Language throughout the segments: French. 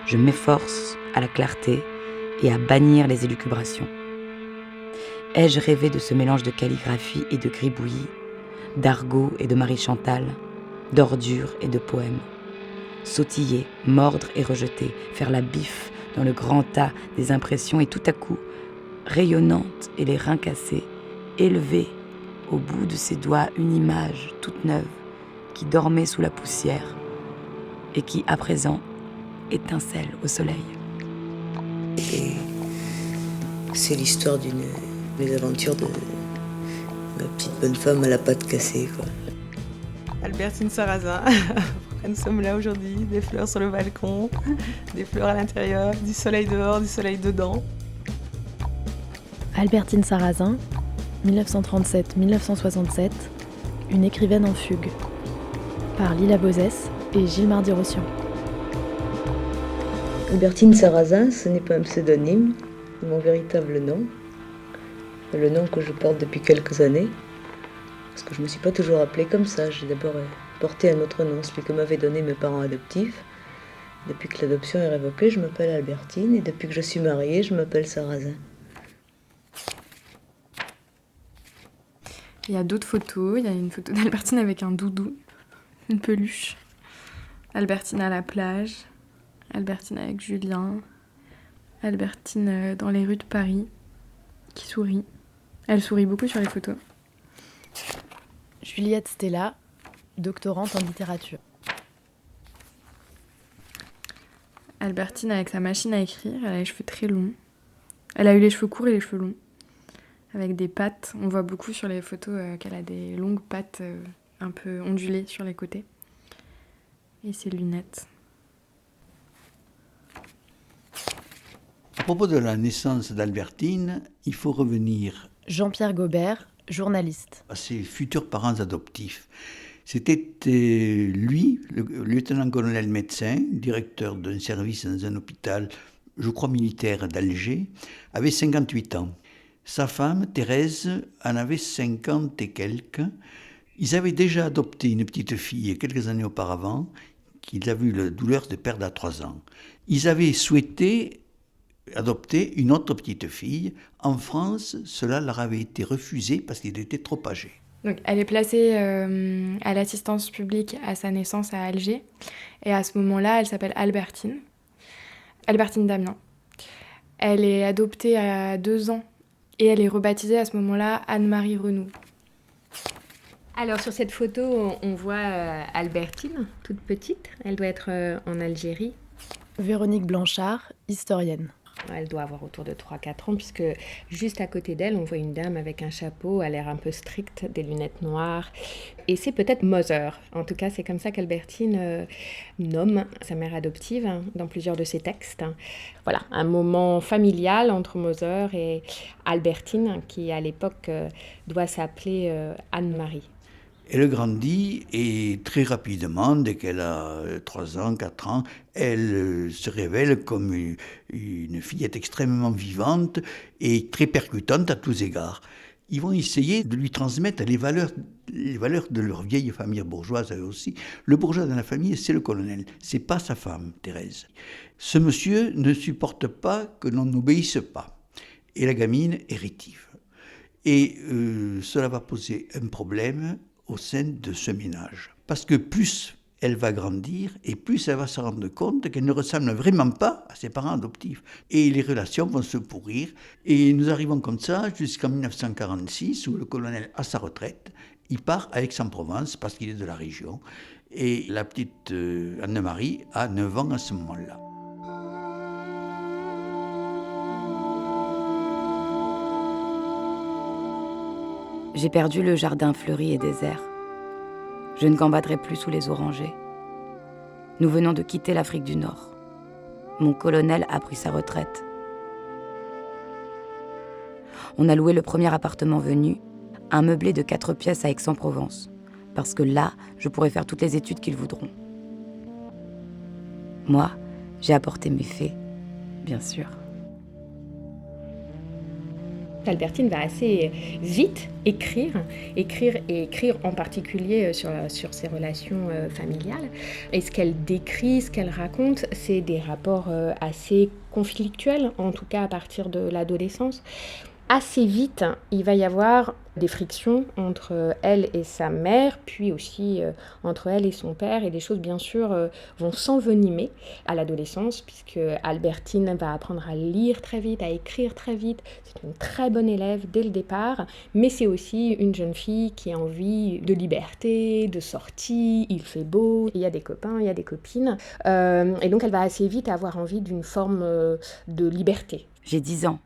je m'efforce à la clarté et à bannir les élucubrations. Ai-je rêvé de ce mélange de calligraphie et de gribouillis, d'argot et de Marie Chantal, d'ordures et de poèmes? Sautiller, mordre et rejeter, faire la biffe dans le grand tas des impressions et tout à coup, rayonnante et les reins cassés, élever au bout de ses doigts une image toute neuve qui dormait sous la poussière et qui, à présent, étincelle au soleil. Et c'est l'histoire d'une mésaventure de ma petite bonne femme à la patte cassée, quoi. Albertine Sarrazin. Nous sommes là aujourd'hui, des fleurs sur le balcon, des fleurs à l'intérieur, du soleil dehors, du soleil dedans. Albertine Sarrazin, 1937-1967, une écrivaine en fugue, par Lila Bozès et Gilles Mardy-Rossian. Albertine Sarrazin, ce n'est pas un pseudonyme, c'est mon véritable nom, le nom que je porte depuis quelques années, parce que je ne me suis pas toujours appelée comme ça, j'ai d'abord porté un autre nom, celui que m'avaient donné mes parents adoptifs. Depuis que l'adoption est révoquée, je m'appelle Albertine, et depuis que je suis mariée, je m'appelle Sarrazin. Il y a d'autres photos. Il y a une photo d'Albertine avec un doudou, une peluche. Albertine à la plage. Albertine avec Julien. Albertine dans les rues de Paris, qui sourit. Elle sourit beaucoup sur les photos. Juliette Stella, doctorante en littérature. Albertine avec sa machine à écrire, elle a les cheveux très longs. Elle a eu les cheveux courts et les cheveux longs. Avec des pattes, on voit beaucoup sur les photos qu'elle a des longues pattes un peu ondulées sur les côtés. Et ses lunettes. À propos de la naissance d'Albertine, il faut revenir Jean-Pierre Gobert, journaliste. à ses futurs parents adoptifs. C'était lui, le lieutenant-colonel médecin, directeur d'un service dans un hôpital, je crois militaire d'Alger, avait 58 ans. Sa femme, Thérèse, en avait 50 et quelques. Ils avaient déjà adopté une petite fille quelques années auparavant, qu'ils avaient eu la douleur de perdre à 3 ans. Ils avaient souhaité adopter une autre petite fille. En France, cela leur avait été refusé parce qu'il était trop âgé. Donc, elle est placée à l'assistance publique à sa naissance à Alger. Et à ce moment-là, elle s'appelle Albertine. Albertine Damien. Elle est adoptée à 2 ans. Et elle est rebaptisée à ce moment-là Anne-Marie Renoux. Alors sur cette photo, on voit Albertine, toute petite. Elle doit être en Algérie. Véronique Blanchard, historienne. Elle doit avoir autour de 3-4 ans, puisque juste à côté d'elle, on voit une dame avec un chapeau, à l'air un peu stricte, des lunettes noires. Et c'est peut-être Mother. En tout cas, c'est comme ça qu'Albertine nomme sa mère adoptive dans plusieurs de ses textes. Voilà, un moment familial entre Mother et Albertine, qui à l'époque doit s'appeler Anne-Marie. Elle grandit et très rapidement, dès qu'elle a 3 ans, 4 ans, elle se révèle comme une fillette extrêmement vivante et très percutante à tous égards. Ils vont essayer de lui transmettre les valeurs de leur vieille famille bourgeoise eux aussi. Le bourgeois dans la famille, c'est le colonel, c'est pas sa femme, Thérèse. Ce monsieur ne supporte pas que l'on n'obéisse pas. Et la gamine est rétive. Et cela va poser un problème au sein de ce ménage. Parce que plus elle va grandir et plus elle va se rendre compte qu'elle ne ressemble vraiment pas à ses parents adoptifs. Et les relations vont se pourrir. Et nous arrivons comme ça jusqu'en 1946 où le colonel a sa retraite. Il part à Aix-en-Provence parce qu'il est de la région. Et la petite Anne-Marie a 9 ans à ce moment-là. J'ai perdu le jardin fleuri et désert. Je ne gambaderai plus sous les orangers. Nous venons de quitter l'Afrique du Nord. Mon colonel a pris sa retraite. On a loué le premier appartement venu, un meublé de 4 pièces à Aix-en-Provence, parce que là, je pourrais faire toutes les études qu'ils voudront. Moi, j'ai apporté mes fées, bien sûr. Albertine va assez vite écrire en particulier sur ses relations familiales. Et ce qu'elle décrit, ce qu'elle raconte, c'est des rapports assez conflictuels, en tout cas à partir de l'adolescence. Assez vite, il va y avoir des frictions entre elle et sa mère, puis aussi entre elle et son père, et les choses bien sûr vont s'envenimer à l'adolescence, puisque Albertine va apprendre à lire très vite, à écrire très vite. C'est une très bonne élève dès le départ, mais c'est aussi une jeune fille qui a envie de liberté, de sortie, il fait beau, il y a des copains, il y a des copines, et donc elle va assez vite avoir envie d'une forme de liberté. J'ai 10 ans.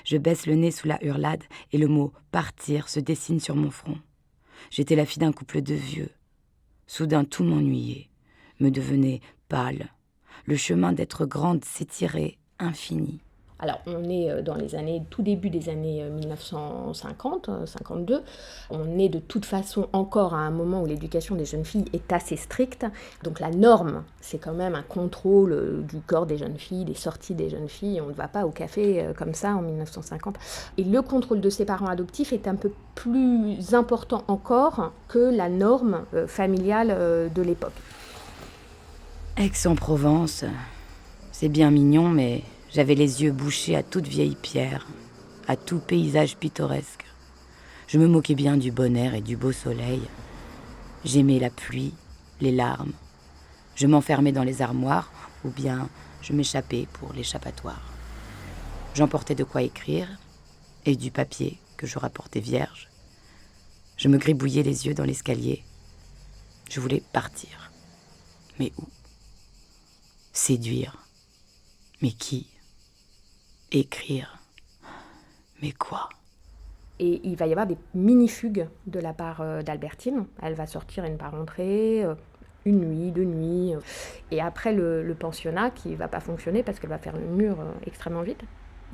Je baisse le nez sous la hurlade et le mot « partir » se dessine sur mon front. J'étais la fille d'un couple de vieux. Soudain, tout m'ennuyait, me devenait pâle. Le chemin d'être grande s'étirait, infini. Alors, on est dans les années, tout début des années 1950, 52. On est de toute façon encore à un moment où l'éducation des jeunes filles est assez stricte. Donc la norme, c'est quand même un contrôle du corps des jeunes filles, des sorties des jeunes filles. On ne va pas au café comme ça en 1950. Et le contrôle de ses parents adoptifs est un peu plus important encore que la norme familiale de l'époque. Aix-en-Provence, c'est bien mignon, mais... J'avais les yeux bouchés à toute vieille pierre, à tout paysage pittoresque. Je me moquais bien du bon air et du beau soleil. J'aimais la pluie, les larmes. Je m'enfermais dans les armoires ou bien je m'échappais pour l'échappatoire. J'emportais de quoi écrire et du papier que je rapportais vierge. Je me gribouillais les yeux dans l'escalier. Je voulais partir. Mais où ? Séduire. Mais qui ? Écrire. Mais quoi ? Et il va y avoir des mini-fugues de la part d'Albertine. Elle va sortir et ne pas rentrer, une nuit, 2 nuits. Et après le pensionnat qui ne va pas fonctionner parce qu'elle va faire le mur extrêmement vite.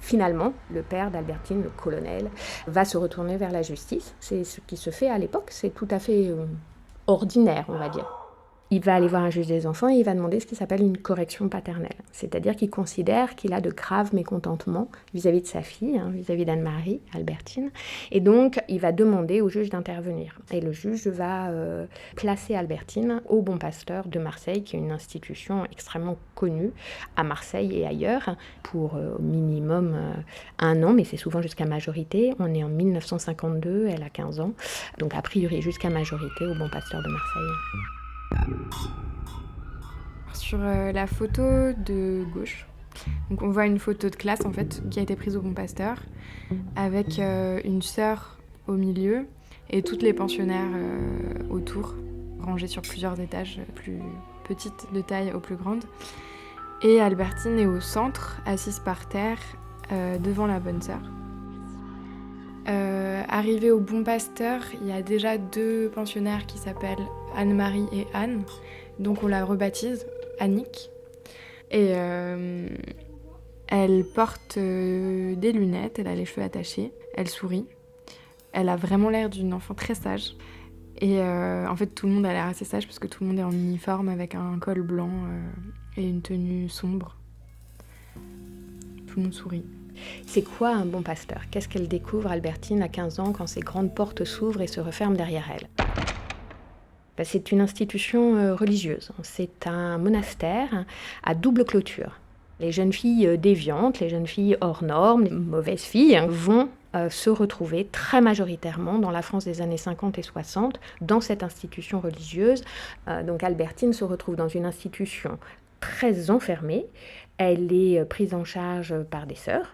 Finalement, le père d'Albertine, le colonel, va se retourner vers la justice. C'est ce qui se fait à l'époque. C'est tout à fait ordinaire, on va dire. Il va aller voir un juge des enfants et il va demander ce qui s'appelle une correction paternelle. C'est-à-dire qu'il considère qu'il a de graves mécontentements vis-à-vis de sa fille, vis-à-vis d'Anne-Marie, Albertine. Et donc, il va demander au juge d'intervenir. Et le juge va placer Albertine au Bon Pasteur de Marseille, qui est une institution extrêmement connue à Marseille et ailleurs, pour au minimum 1 an, mais c'est souvent jusqu'à majorité. On est en 1952, elle a 15 ans. Donc, a priori, jusqu'à majorité au Bon Pasteur de Marseille. Sur la photo de gauche, donc on voit une photo de classe en fait qui a été prise au Bon Pasteur avec une sœur au milieu et toutes les pensionnaires autour, rangées sur plusieurs étages, plus petites de taille aux plus grandes. Et Albertine est au centre, assise par terre, devant la bonne sœur. Arrivée au Bon Pasteur, il y a déjà 2 pensionnaires qui s'appellent Anne-Marie et Anne, donc on la rebaptise Annick. Et elle porte des lunettes, elle a les cheveux attachés, elle sourit. Elle a vraiment l'air d'une enfant très sage. Et en fait, tout le monde a l'air assez sage parce que tout le monde est en uniforme avec un col blanc et une tenue sombre. Tout le monde sourit. C'est quoi un bon pasteur ? Qu'est-ce qu'elle découvre, Albertine, à 15 ans, quand ces grandes portes s'ouvrent et se referment derrière elle ? C'est une institution religieuse. C'est un monastère à double clôture. Les jeunes filles déviantes, les jeunes filles hors normes, les mauvaises filles vont se retrouver très majoritairement dans la France des années 50 et 60 dans cette institution religieuse. Donc Albertine se retrouve dans une institution très enfermée. Elle est prise en charge par des sœurs.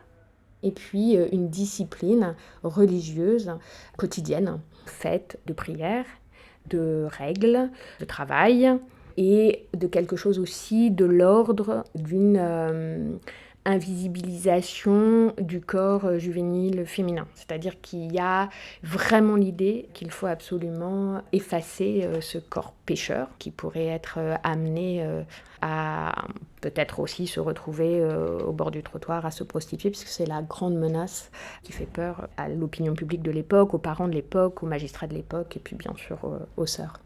Et puis une discipline religieuse quotidienne, faite de prières, de règles, de travail, et de quelque chose aussi de l'ordre d'une invisibilisation du corps juvénile féminin. C'est-à-dire qu'il y a vraiment l'idée qu'il faut absolument effacer ce corps pécheur qui pourrait être amené à peut-être aussi se retrouver au bord du trottoir à se prostituer, puisque c'est la grande menace qui fait peur à l'opinion publique de l'époque, aux parents de l'époque, aux magistrats de l'époque et puis bien sûr aux sœurs.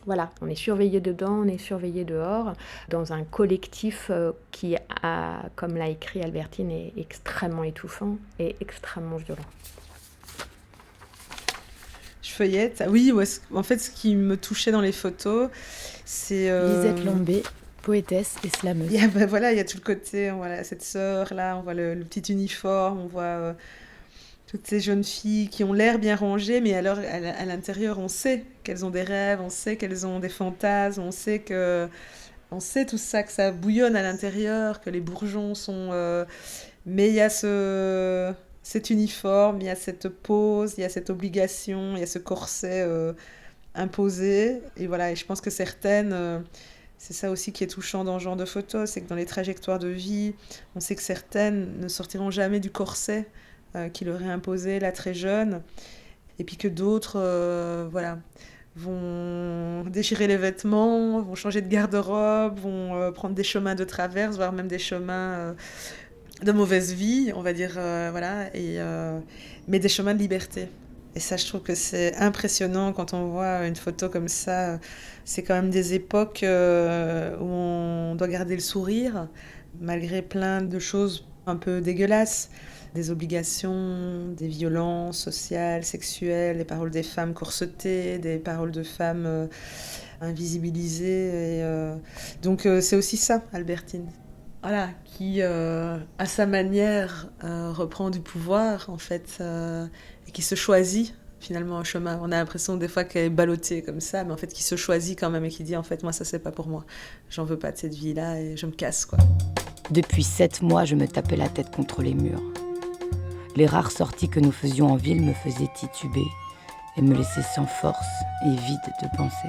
Voilà, on est surveillé dedans, on est surveillé dehors, dans un collectif qui, comme l'a écrit Albertine, est extrêmement étouffant et extrêmement violent. Je feuillette. Oui, en fait, ce qui me touchait dans les photos, c'est... Lisette Lombé, poétesse et slameuse. Il y a tout le côté, on voit cette sœur-là, on voit le petit uniforme, on voit toutes ces jeunes filles qui ont l'air bien rangées, mais alors à l'intérieur, on sait qu'elles ont des rêves, on sait qu'elles ont des fantasmes, on sait tout ça, que ça bouillonne à l'intérieur, que les bourgeons sont... Mais il y a cet uniforme, il y a cette pose, il y a cette obligation, il y a ce corset imposé. Et voilà, et je pense que certaines... c'est ça aussi qui est touchant dans ce genre de photos, c'est que dans les trajectoires de vie, on sait que certaines ne sortiront jamais du corset qui leur est imposé là très jeune, et puis que d'autres vont déchirer les vêtements, vont changer de garde-robe, vont prendre des chemins de traverse, voire même des chemins de mauvaise vie, on va dire, mais des chemins de liberté. Et ça, je trouve que c'est impressionnant quand on voit une photo comme ça. C'est quand même des époques où on doit garder le sourire, malgré plein de choses un peu dégueulasses. Des obligations, des violences sociales, sexuelles, des paroles des femmes corsetées, des paroles de femmes invisibilisées. Donc c'est aussi ça, Albertine. Voilà, qui, à sa manière, reprend du pouvoir, en fait, et qui se choisit, finalement, un chemin. On a l'impression, des fois, qu'elle est ballottée comme ça, mais en fait, qui se choisit quand même et qui dit, en fait, moi, ça, c'est pas pour moi. J'en veux pas de cette vie-là et je me casse, quoi. Depuis 7 mois, je me tapais la tête contre les murs. Les rares sorties que nous faisions en ville me faisaient tituber et me laissaient sans force et vide de pensée.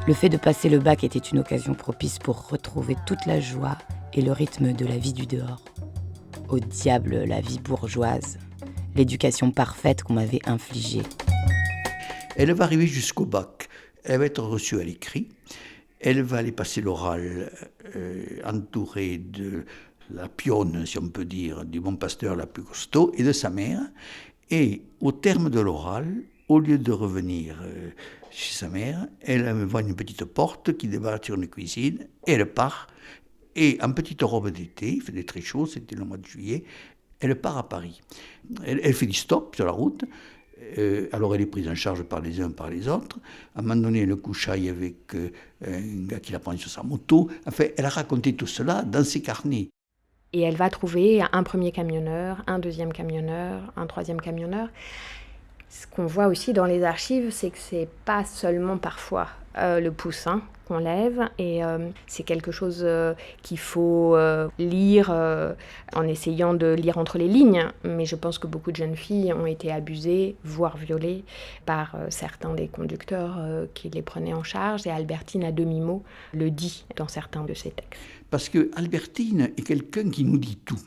Le fait de passer le bac était une occasion propice pour retrouver toute la joie et le rythme de la vie du dehors. Au diable la vie bourgeoise, l'éducation parfaite qu'on m'avait infligée. Elle va arriver jusqu'au bac. Elle va être reçue à l'écrit. Elle va aller passer l'oral entourée de la pionne, si on peut dire, du bon pasteur la plus costaud et de sa mère. Et au terme de l'oral, au lieu de revenir chez sa mère, elle voit une petite porte qui débarque sur une cuisine et elle part. Et en petite robe d'été, il faisait très chaud, c'était le mois de juillet, elle part à Paris. Elle fait du stop sur la route. Alors elle est prise en charge par les uns, par les autres. À un moment donné, elle couchaille avec un gars qui la prend sur sa moto. Enfin, elle a raconté tout cela dans ses carnets. Et elle va trouver un premier camionneur, un deuxième camionneur, un troisième camionneur. Ce qu'on voit aussi dans les archives, c'est que c'est pas seulement parfois le poussin qu'on lève, et c'est quelque chose qu'il faut lire en essayant de lire entre les lignes. Mais je pense que beaucoup de jeunes filles ont été abusées, voire violées, par certains des conducteurs qui les prenaient en charge, et Albertine, à demi-mot, le dit dans certains de ses textes. Parce que Albertine est quelqu'un qui nous dit tout.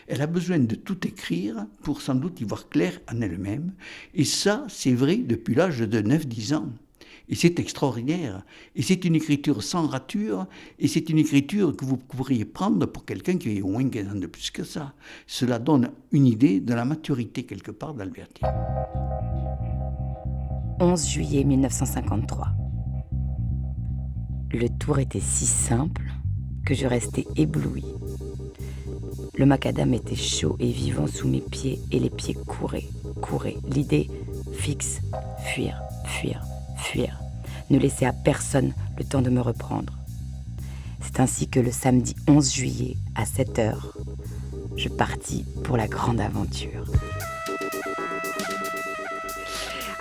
Elle a besoin de tout écrire pour sans doute y voir clair en elle-même. Et ça, c'est vrai depuis l'âge de 9-10 ans. Et c'est extraordinaire. Et c'est une écriture sans rature. Et c'est une écriture que vous pourriez prendre pour quelqu'un qui a au moins 15 ans de plus que ça. Cela donne une idée de la maturité quelque part d'Albertine. 11 juillet 1953. Le tour était si simple que je restais éblouie. Le macadam était chaud et vivant sous mes pieds et les pieds couraient. L'idée fixe, fuir. Ne laisser à personne le temps de me reprendre. C'est ainsi que le samedi 11 juillet, à 7h, je partis pour la grande aventure.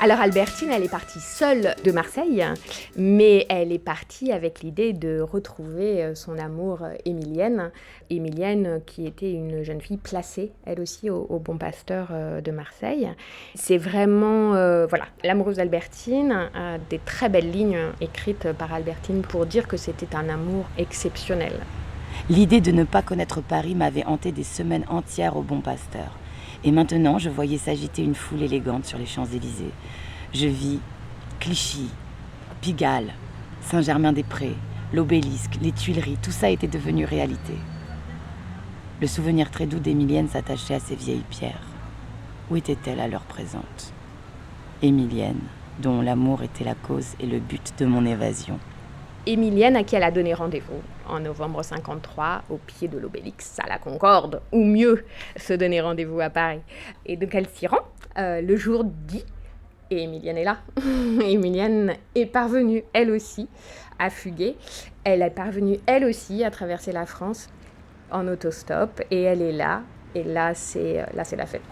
Alors Albertine, elle est partie seule de Marseille, mais elle est partie avec l'idée de retrouver son amour Émilienne. Émilienne qui était une jeune fille placée, elle aussi, au Bon Pasteur de Marseille. C'est vraiment, l'amoureuse d'Albertine, des très belles lignes écrites par Albertine pour dire que c'était un amour exceptionnel. L'idée de ne pas connaître Paris m'avait hanté des semaines entières au Bon Pasteur. Et maintenant, je voyais s'agiter une foule élégante sur les Champs-Élysées. Je vis Clichy, Pigalle, Saint-Germain-des-Prés, l'Obélisque, les Tuileries, tout ça était devenu réalité. Le souvenir très doux d'Émilienne s'attachait à ces vieilles pierres. Où était-elle à l'heure présente ? Émilienne, dont l'amour était la cause et le but de mon évasion. Émilienne, à qui elle a donné rendez-vous en novembre 53 au pied de l'Obélix à la Concorde, ou mieux, se donner rendez-vous à Paris. Et donc elle s'y rend le jour dit, et Émilienne est là. Émilienne est parvenue, elle aussi, à fuguer. Elle est parvenue, elle aussi, à traverser la France en autostop, et elle est là. Et là, c'est la fête.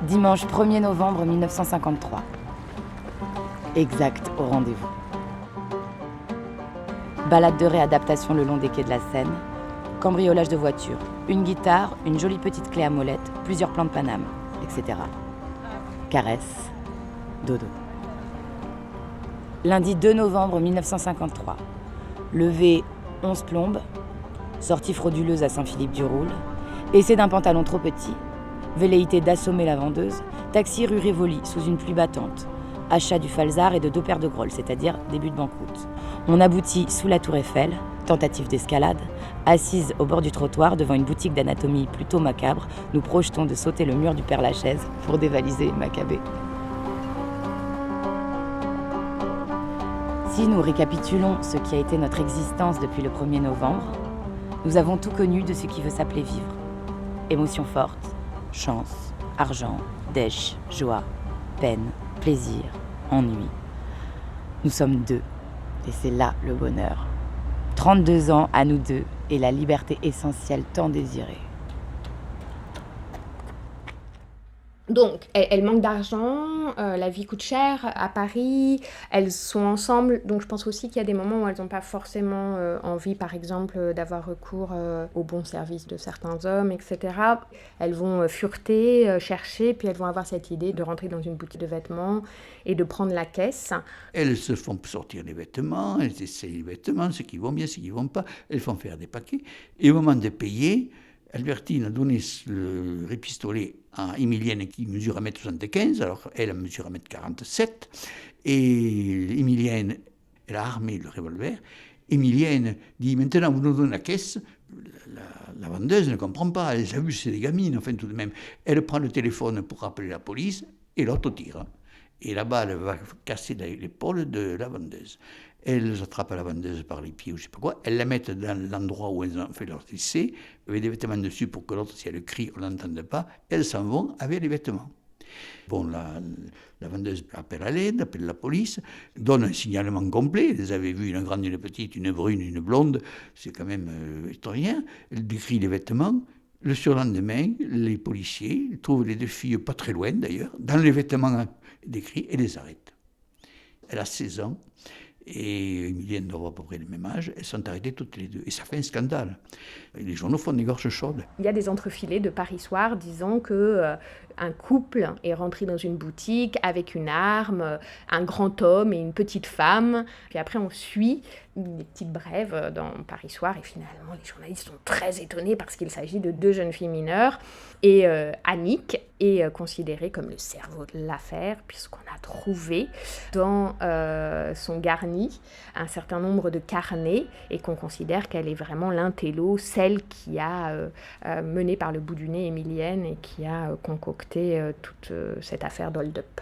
Dimanche 1er novembre 1953. Exact au rendez-vous. Balade de réadaptation le long des quais de la Seine, cambriolage de voiture, une guitare, une jolie petite clé à molette, plusieurs plans de Paname, etc. Caresse, dodo. Lundi 2 novembre 1953. Levé 11 plombes, sortie frauduleuse à Saint-Philippe-du-Roule, essai d'un pantalon trop petit, velléité d'assommer la vendeuse, taxi rue Rivoli sous une pluie battante, achat du falzar et de 2 paires de grolles, c'est-à-dire début de banqueroute. On aboutit sous la tour Eiffel, tentative d'escalade, assise au bord du trottoir devant une boutique d'anatomie plutôt macabre, nous projetons de sauter le mur du Père-Lachaise pour dévaliser Maccabée. Si nous récapitulons ce qui a été notre existence depuis le 1er novembre, nous avons tout connu de ce qui veut s'appeler vivre. Émotions fortes, chance, argent, dèche, joie, peine, plaisir, ennui. Nous sommes 2, et c'est là le bonheur. 32 ans à nous 2, et la liberté essentielle tant désirée. Donc, elle manque d'argent, la vie coûte cher à Paris, elles sont ensemble, donc je pense aussi qu'il y a des moments où elles n'ont pas forcément envie, par exemple, d'avoir recours aux bons services de certains hommes, etc. Elles vont fureter, chercher, puis elles vont avoir cette idée de rentrer dans une boutique de vêtements et de prendre la caisse. Elles se font sortir les vêtements, elles essayent les vêtements, ceux qui vont bien, ceux qui ne vont pas, elles font faire des paquets, et au moment de payer, Albertine a donné le répistolet à Émilienne qui mesure 1m75, alors elle mesure 1m47, et Émilienne, elle a armé le revolver. Émilienne dit « Maintenant, vous nous donnez la caisse ». La vendeuse ne comprend pas, elle a vu c'est des gamines, enfin tout de même. Elle prend le téléphone pour appeler la police et l'autre tire. Et la balle va casser l'épaule de la vendeuse. Elles attrapent la vendeuse par les pieds ou je ne sais pas quoi, elles la mettent dans l'endroit où elles ont fait leur essai, avec des vêtements dessus pour que l'autre, si elle crie, on ne l'entende pas, elles s'en vont avec les vêtements. Bon, la vendeuse appelle à l'aide, appelle la police, donne un signalement complet, elles avaient vu une grande, une petite, une brune, une blonde, c'est quand même historien, elle décrit les vêtements. Le surlendemain, les policiers trouvent les 2 filles, pas très loin d'ailleurs, dans les vêtements décrits et les arrêtent. Elle a 16 ans. Et Émilienne doit avoir à peu près le même âge, elles sont arrêtées toutes les 2. Et ça fait un scandale. Et les journaux font des gorges chaudes. Il y a des entrefilés de Paris Soir disant qu'un couple est rentré dans une boutique avec une arme, un grand homme et une petite femme. Puis après, on suit des petites brèves dans Paris Soir. Et finalement, les journalistes sont très étonnés parce qu'il s'agit de 2 jeunes filles mineures. Et Annick est considérée comme le cerveau de l'affaire puisqu'on a trouvé dans son garni un certain nombre de carnets et qu'on considère qu'elle est vraiment l'intello, celle qui a mené par le bout du nez Émilienne et qui a concocté toute cette affaire d'hold-up.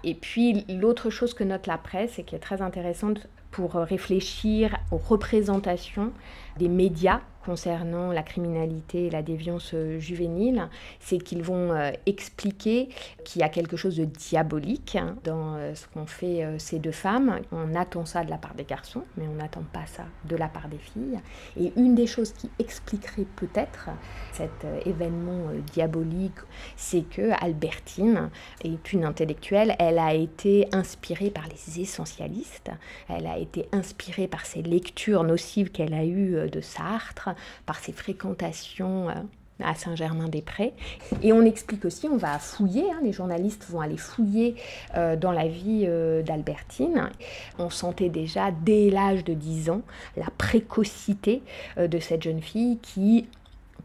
Et puis l'autre chose que note la presse et qui est très intéressante pour réfléchir aux représentations des médias concernant la criminalité et la déviance juvénile, c'est qu'ils vont expliquer qu'il y a quelque chose de diabolique dans ce qu'ont fait ces 2 femmes. On attend ça de la part des garçons, mais on n'attend pas ça de la part des filles. Et une des choses qui expliquerait peut-être cet événement diabolique, c'est que Albertine est une intellectuelle. Elle a été inspirée par les essentialistes. Elle a été inspirée par ces lectures nocives qu'elle a eues de Sartre, par ses fréquentations à Saint-Germain-des-Prés. Et on explique aussi, on va fouiller, les journalistes vont aller fouiller dans la vie d'Albertine. On sentait déjà, dès l'âge de 10 ans, la précocité de cette jeune fille qui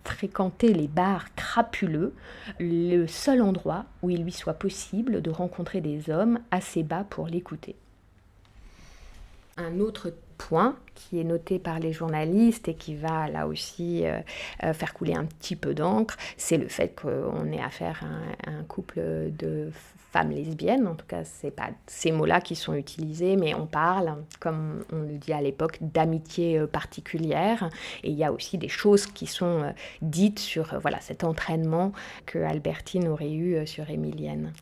fréquentait les bars crapuleux, le seul endroit où il lui soit possible de rencontrer des hommes assez bas pour l'écouter. Un autre point qui est noté par les journalistes et qui va là aussi faire couler un petit peu d'encre, c'est le fait qu'on ait affaire à un couple de femmes lesbiennes. En tout cas, ce n'est pas ces mots-là qui sont utilisés, mais on parle, comme on le dit à l'époque, d'amitié particulière. Et il y a aussi des choses qui sont dites sur cet entraînement que Albertine aurait eu sur Émilienne.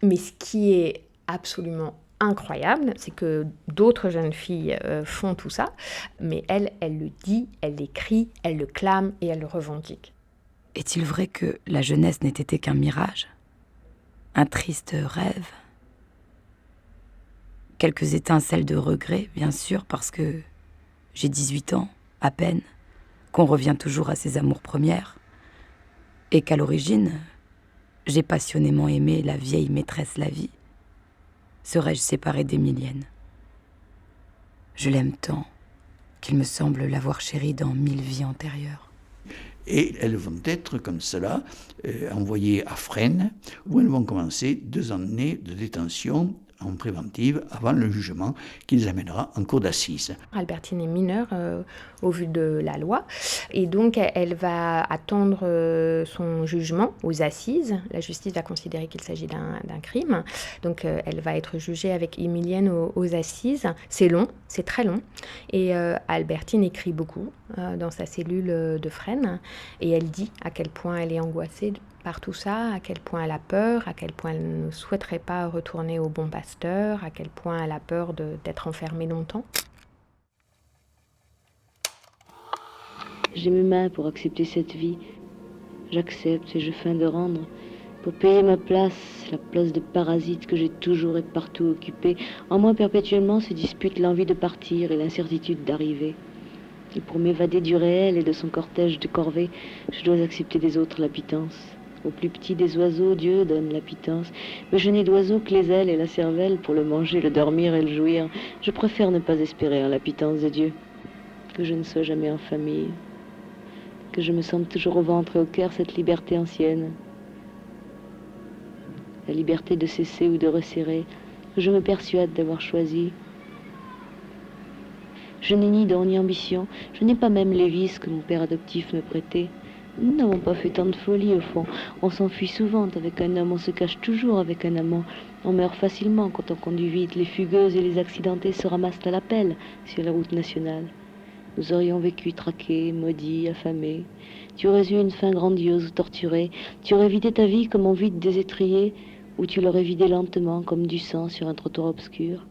Mais ce qui est absolument incroyable, c'est que d'autres jeunes filles font tout ça, mais elle le dit, elle l'écrit, elle le clame et elle le revendique. Est-il vrai que la jeunesse n'ait été qu'un mirage ? Un triste rêve ? Quelques étincelles de regret, bien sûr, parce que j'ai 18 ans, à peine, qu'on revient toujours à ses amours premières, et qu'à l'origine, j'ai passionnément aimé la vieille maîtresse la vie. Serais-je séparée d'Émilienne ? Je l'aime tant qu'il me semble l'avoir chérie dans 1000 vies antérieures. Et elles vont être comme cela, envoyées à Fresnes, où elles vont commencer 2 années de détention en préventive avant le jugement qui les amènera en cour d'assises. Albertine est mineure au vu de la loi et donc elle va attendre son jugement aux assises. La justice va considérer qu'il s'agit d'un crime. Donc elle va être jugée avec Émilienne aux assises. C'est long, c'est très long. Et Albertine écrit beaucoup dans sa cellule de Fresnes et elle dit à quel point elle est angoissée par tout ça, à quel point elle a peur, à quel point elle ne souhaiterait pas retourner au Bon Pasteur, à quel point elle a peur d'être enfermée longtemps. J'ai mes mains pour accepter cette vie. J'accepte et je feins de rendre. Pour payer ma place, la place de parasite que j'ai toujours et partout occupée, en moi perpétuellement se disputent l'envie de partir et l'incertitude d'arriver. Et pour m'évader du réel et de son cortège de corvées, je dois accepter des autres la pitance. Au plus petit des oiseaux, Dieu donne la pitance. Mais je n'ai d'oiseau que les ailes et la cervelle pour le manger, le dormir et le jouir. Je préfère ne pas espérer en la pitance de Dieu. Que je ne sois jamais en famille. Que je me sente toujours au ventre et au cœur cette liberté ancienne. La liberté de cesser ou de resserrer, que je me persuade d'avoir choisi. Je n'ai ni don ni ambition. Je n'ai pas même les vices que mon père adoptif me prêtait. Nous n'avons pas fait tant de folie au fond. On s'enfuit souvent avec un homme, on se cache toujours avec un amant. On meurt facilement quand on conduit vite. Les fugueuses et les accidentés se ramassent à la pelle sur la route nationale. Nous aurions vécu traqués, maudits, affamés. Tu aurais eu une fin grandiose ou torturée. Tu aurais vidé ta vie comme on vide des étriers, ou tu l'aurais vidé lentement comme du sang sur un trottoir obscur.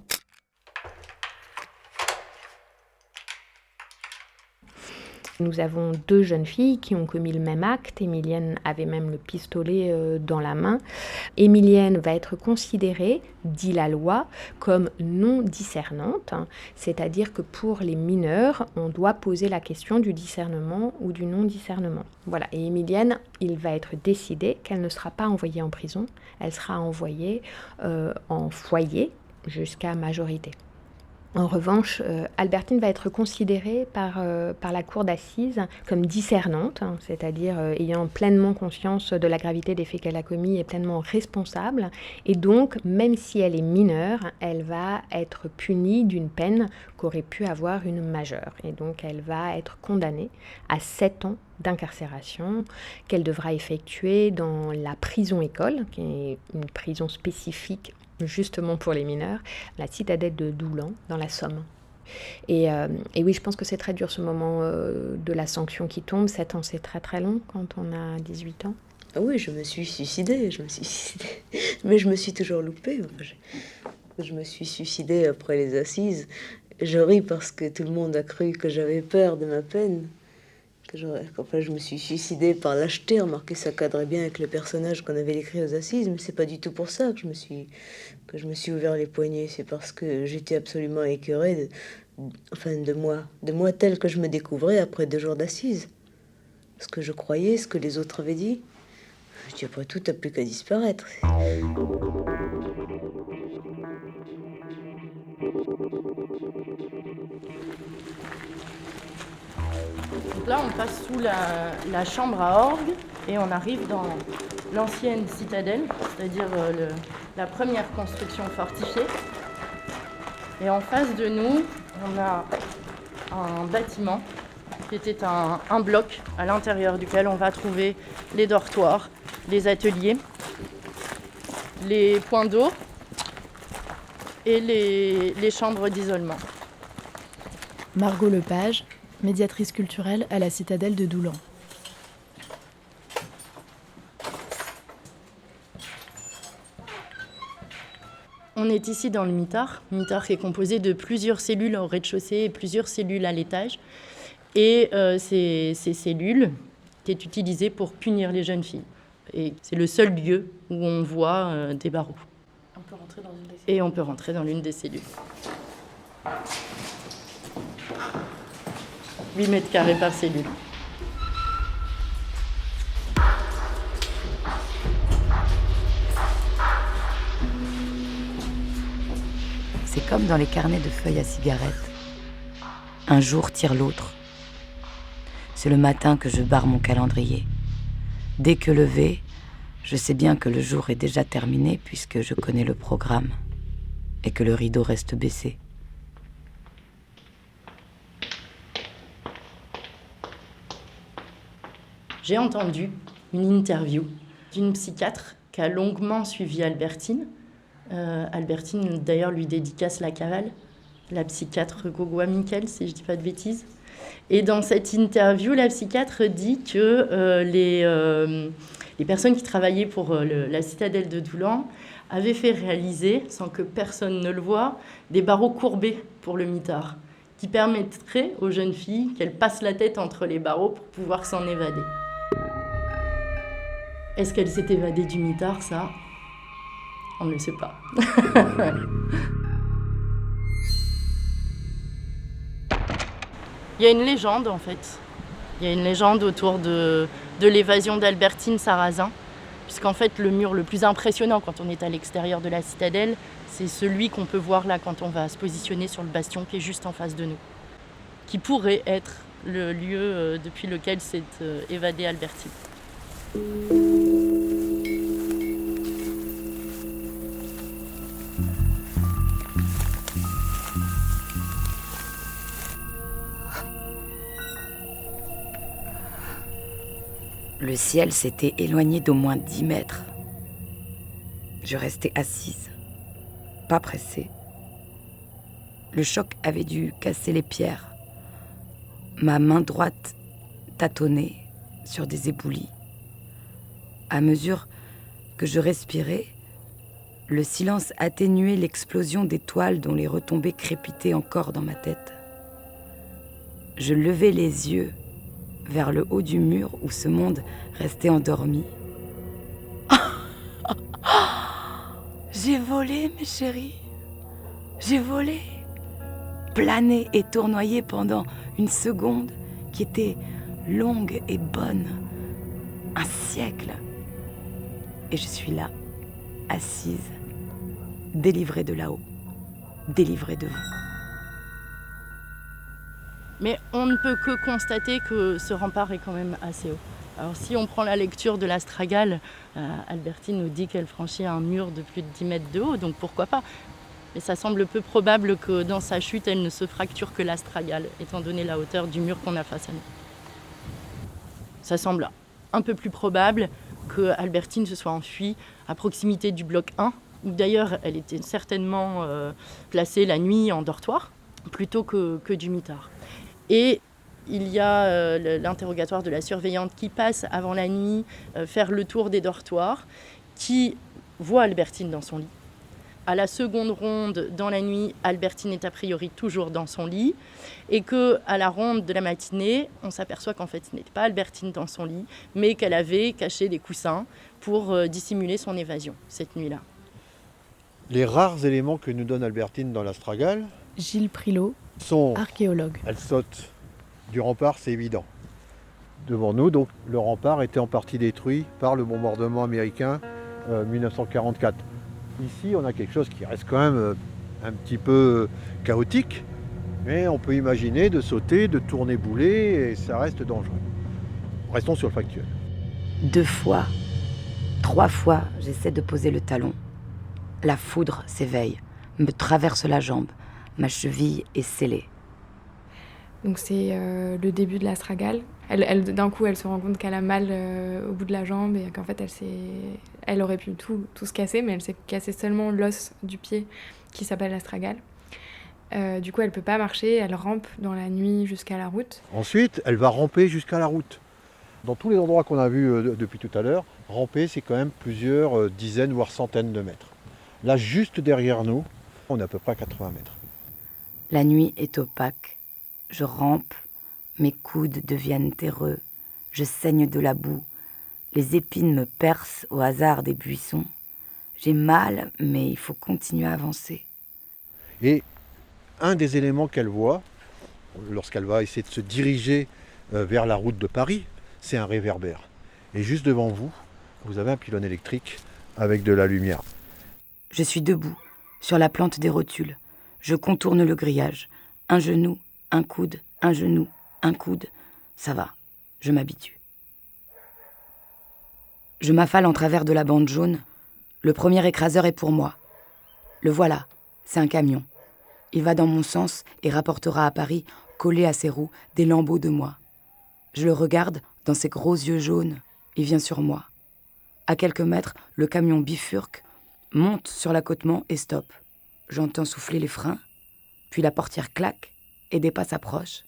Nous avons 2 jeunes filles qui ont commis le même acte. Émilienne avait même le pistolet dans la main. Émilienne va être considérée, dit la loi, comme non discernante, c'est-à-dire que pour les mineurs, on doit poser la question du discernement ou du non-discernement. Voilà. Et Émilienne, il va être décidé qu'elle ne sera pas envoyée en prison, elle sera envoyée en foyer jusqu'à majorité. En revanche, Albertine va être considérée par la cour d'assises comme discernante, c'est-à-dire ayant pleinement conscience de la gravité des faits qu'elle a commis et pleinement responsable. Et donc, même si elle est mineure, elle va être punie d'une peine qu'aurait pu avoir une majeure. Et donc, elle va être condamnée à 7 ans d'incarcération qu'elle devra effectuer dans la prison-école, qui est une prison spécifique justement pour les mineurs, la citadelle de Doulan, dans la Somme. Et oui, je pense que c'est très dur ce moment de la sanction qui tombe. 7 ans, c'est très très long quand on a 18 ans. Ah oui, je me suis suicidée. Mais je me suis toujours loupée. Je me suis suicidée après les assises. Je ris parce que tout le monde a cru que j'avais peur de ma peine. Je me suis suicidée par lâcheté, remarquez, ça cadrait bien avec le personnage qu'on avait écrit aux assises, mais c'est pas du tout pour ça que je me suis ouvert les poignets, c'est parce que j'étais absolument écœurée de moi telle que je me découvrais après 2 jours d'assises. Ce que je croyais, ce que les autres avaient dit. Je dis, après tout, t'as plus qu'à disparaître. Là, on passe sous la chambre à orgue et on arrive dans l'ancienne citadelle, c'est-à-dire la première construction fortifiée. Et en face de nous, on a un bâtiment qui était un bloc à l'intérieur duquel on va trouver les dortoirs, les ateliers, les points d'eau et les chambres d'isolement. Margot Lepage, médiatrice culturelle à la citadelle de Doulan. On est ici dans le mitard qui est composé de plusieurs cellules au rez-de-chaussée et plusieurs cellules à l'étage. Et ces cellules étaient utilisées pour punir les jeunes filles. Et c'est le seul lieu où on voit des barreaux. On peut rentrer dans une des cellules. Et on peut rentrer dans l'une des cellules. 8 mètres carrés par cellule. C'est comme dans les carnets de feuilles à cigarettes. Un jour tire l'autre. C'est le matin que je barre mon calendrier. Dès que levé, je sais bien que le jour est déjà terminé puisque je connais le programme et que le rideau reste baissé. J'ai entendu une interview d'une psychiatre qui a longuement suivi Albertine. Albertine, d'ailleurs, lui dédicace La Cavale, la psychiatre Gogoa Miquel, si je ne dis pas de bêtises. Et dans cette interview, la psychiatre dit que les personnes qui travaillaient pour la citadelle de Doulan avaient fait réaliser, sans que personne ne le voie, des barreaux courbés pour le mitard, qui permettraient aux jeunes filles qu'elles passent la tête entre les barreaux pour pouvoir s'en évader. Est-ce qu'elle s'est évadée du mitard, ça ? On ne le sait pas. Il y a une légende, en fait. Il y a une légende autour de l'évasion d'Albertine Sarrazin, puisqu'en fait, le mur le plus impressionnant quand on est à l'extérieur de la citadelle, c'est celui qu'on peut voir là quand on va se positionner sur le bastion qui est juste en face de nous, qui pourrait être le lieu depuis lequel s'est évadée Albertine. Le ciel s'était éloigné d'au moins 10 mètres. Je restais assise, pas pressée. Le choc avait dû casser les pierres. Ma main droite tâtonnait sur des éboulis. À mesure que je respirais, le silence atténuait l'explosion des toiles dont les retombées crépitaient encore dans ma tête. Je levai les yeux vers le haut du mur où ce monde restait endormi. J'ai volé, mes chéris. J'ai volé. Plané et tournoyé pendant une seconde qui était longue et bonne. Un siècle. Et je suis là, assise, délivrée de là-haut, délivrée de vous. Mais on ne peut que constater que ce rempart est quand même assez haut. Alors si on prend la lecture de l'Astragale, Albertine nous dit qu'elle franchit un mur de plus de 10 mètres de haut, donc pourquoi pas ? Mais ça semble peu probable que dans sa chute, elle ne se fracture que l'Astragale, étant donné la hauteur du mur qu'on a face à nous. Ça semble un peu plus probable que Albertine se soit enfuie à proximité du bloc 1, où d'ailleurs elle était certainement placée la nuit en dortoir, plutôt que du mitard. Et il y a l'interrogatoire de la surveillante qui passe avant la nuit faire le tour des dortoirs, qui voit Albertine dans son lit. À la seconde ronde, dans la nuit, Albertine est a priori toujours dans son lit, et qu'à la ronde de la matinée, on s'aperçoit qu'en fait, ce n'était pas Albertine dans son lit, mais qu'elle avait caché des coussins pour dissimuler son évasion cette nuit-là. Les rares éléments que nous donne Albertine dans l'Astragale Gilles Prilot, sont... archéologue. Elle saute du rempart, c'est évident. Devant nous, donc, le rempart était en partie détruit par le bombardement américain 1944. Ici, on a quelque chose qui reste quand même un petit peu chaotique, mais on peut imaginer de sauter, de tourner boulet, et ça reste dangereux. Restons sur le factuel. 2 fois, 3 fois, j'essaie de poser le talon. La foudre s'éveille, me traverse la jambe, Ma cheville est scellée. Donc c'est le début de l'astragale. D'un coup, elle se rend compte qu'elle a mal au bout de la jambe et qu'en fait, elle aurait pu tout se casser, mais elle s'est cassé seulement l'os du pied qui s'appelle l'astragale. Du coup, elle peut pas marcher, elle rampe dans la nuit jusqu'à la route. Ensuite, elle va ramper jusqu'à la route. Dans tous les endroits qu'on a vus depuis tout à l'heure, ramper, c'est quand même plusieurs dizaines, voire centaines de mètres. Là, juste derrière nous, on est à peu près à 80 mètres. La nuit est opaque. Je rampe, mes coudes deviennent terreux. Je saigne de la boue. Les épines me percent au hasard des buissons. J'ai mal, mais il faut continuer à avancer. Et un des éléments qu'elle voit, lorsqu'elle va essayer de se diriger vers la route de Paris, c'est un réverbère. Et juste devant vous, vous avez un pylône électrique avec de la lumière. Je suis debout, sur la plante des rotules. Je contourne le grillage. Un genou, un coude, un genou, un coude. Ça va, je m'habitue. Je m'affale en travers de la bande jaune. Le premier écraseur est pour moi. Le voilà, c'est un camion. Il va dans mon sens et rapportera à Paris, collé à ses roues, des lambeaux de moi. Je le regarde dans ses gros yeux jaunes. Il vient sur moi. À quelques mètres, le camion bifurque, monte sur l'accotement et stoppe. J'entends souffler les freins, puis la portière claque et des pas s'approchent.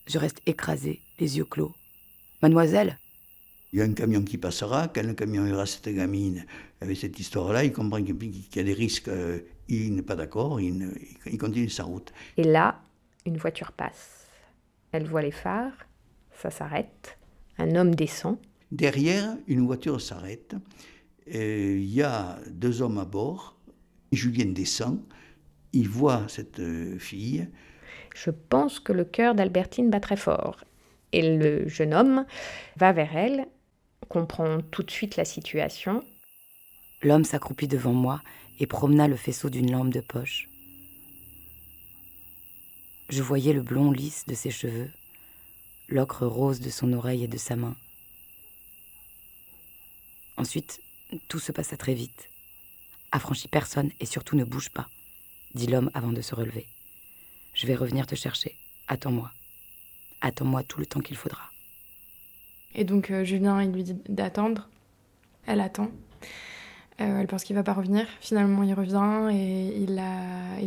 Je reste écrasée, les yeux clos. Mademoiselle ? Il y a un camion qui passera, quand le camion verra cette gamine avec cette histoire-là, il comprend qu'il y a des risques, il n'est pas d'accord, il continue sa route. Et là, une voiture passe. Elle voit les phares, ça s'arrête, un homme descend. Derrière, une voiture s'arrête, il y a 2 hommes à bord, Julien descend, il voit cette fille. Je pense que le cœur d'Albertine bat très fort. Et le jeune homme va vers elle, comprend tout de suite la situation. L'homme s'accroupit devant moi et promena le faisceau d'une lampe de poche. Je voyais le blond lisse de ses cheveux, l'ocre rose de son oreille et de sa main. Ensuite, tout se passa très vite. Affranchis personne et surtout ne bouge pas, dit l'homme avant de se relever. Je vais revenir te chercher. Attends-moi. Attends-moi tout le temps qu'il faudra. Et donc Julien, il lui dit d'attendre. Elle attend. Elle pense qu'il va pas revenir. Finalement, il revient et il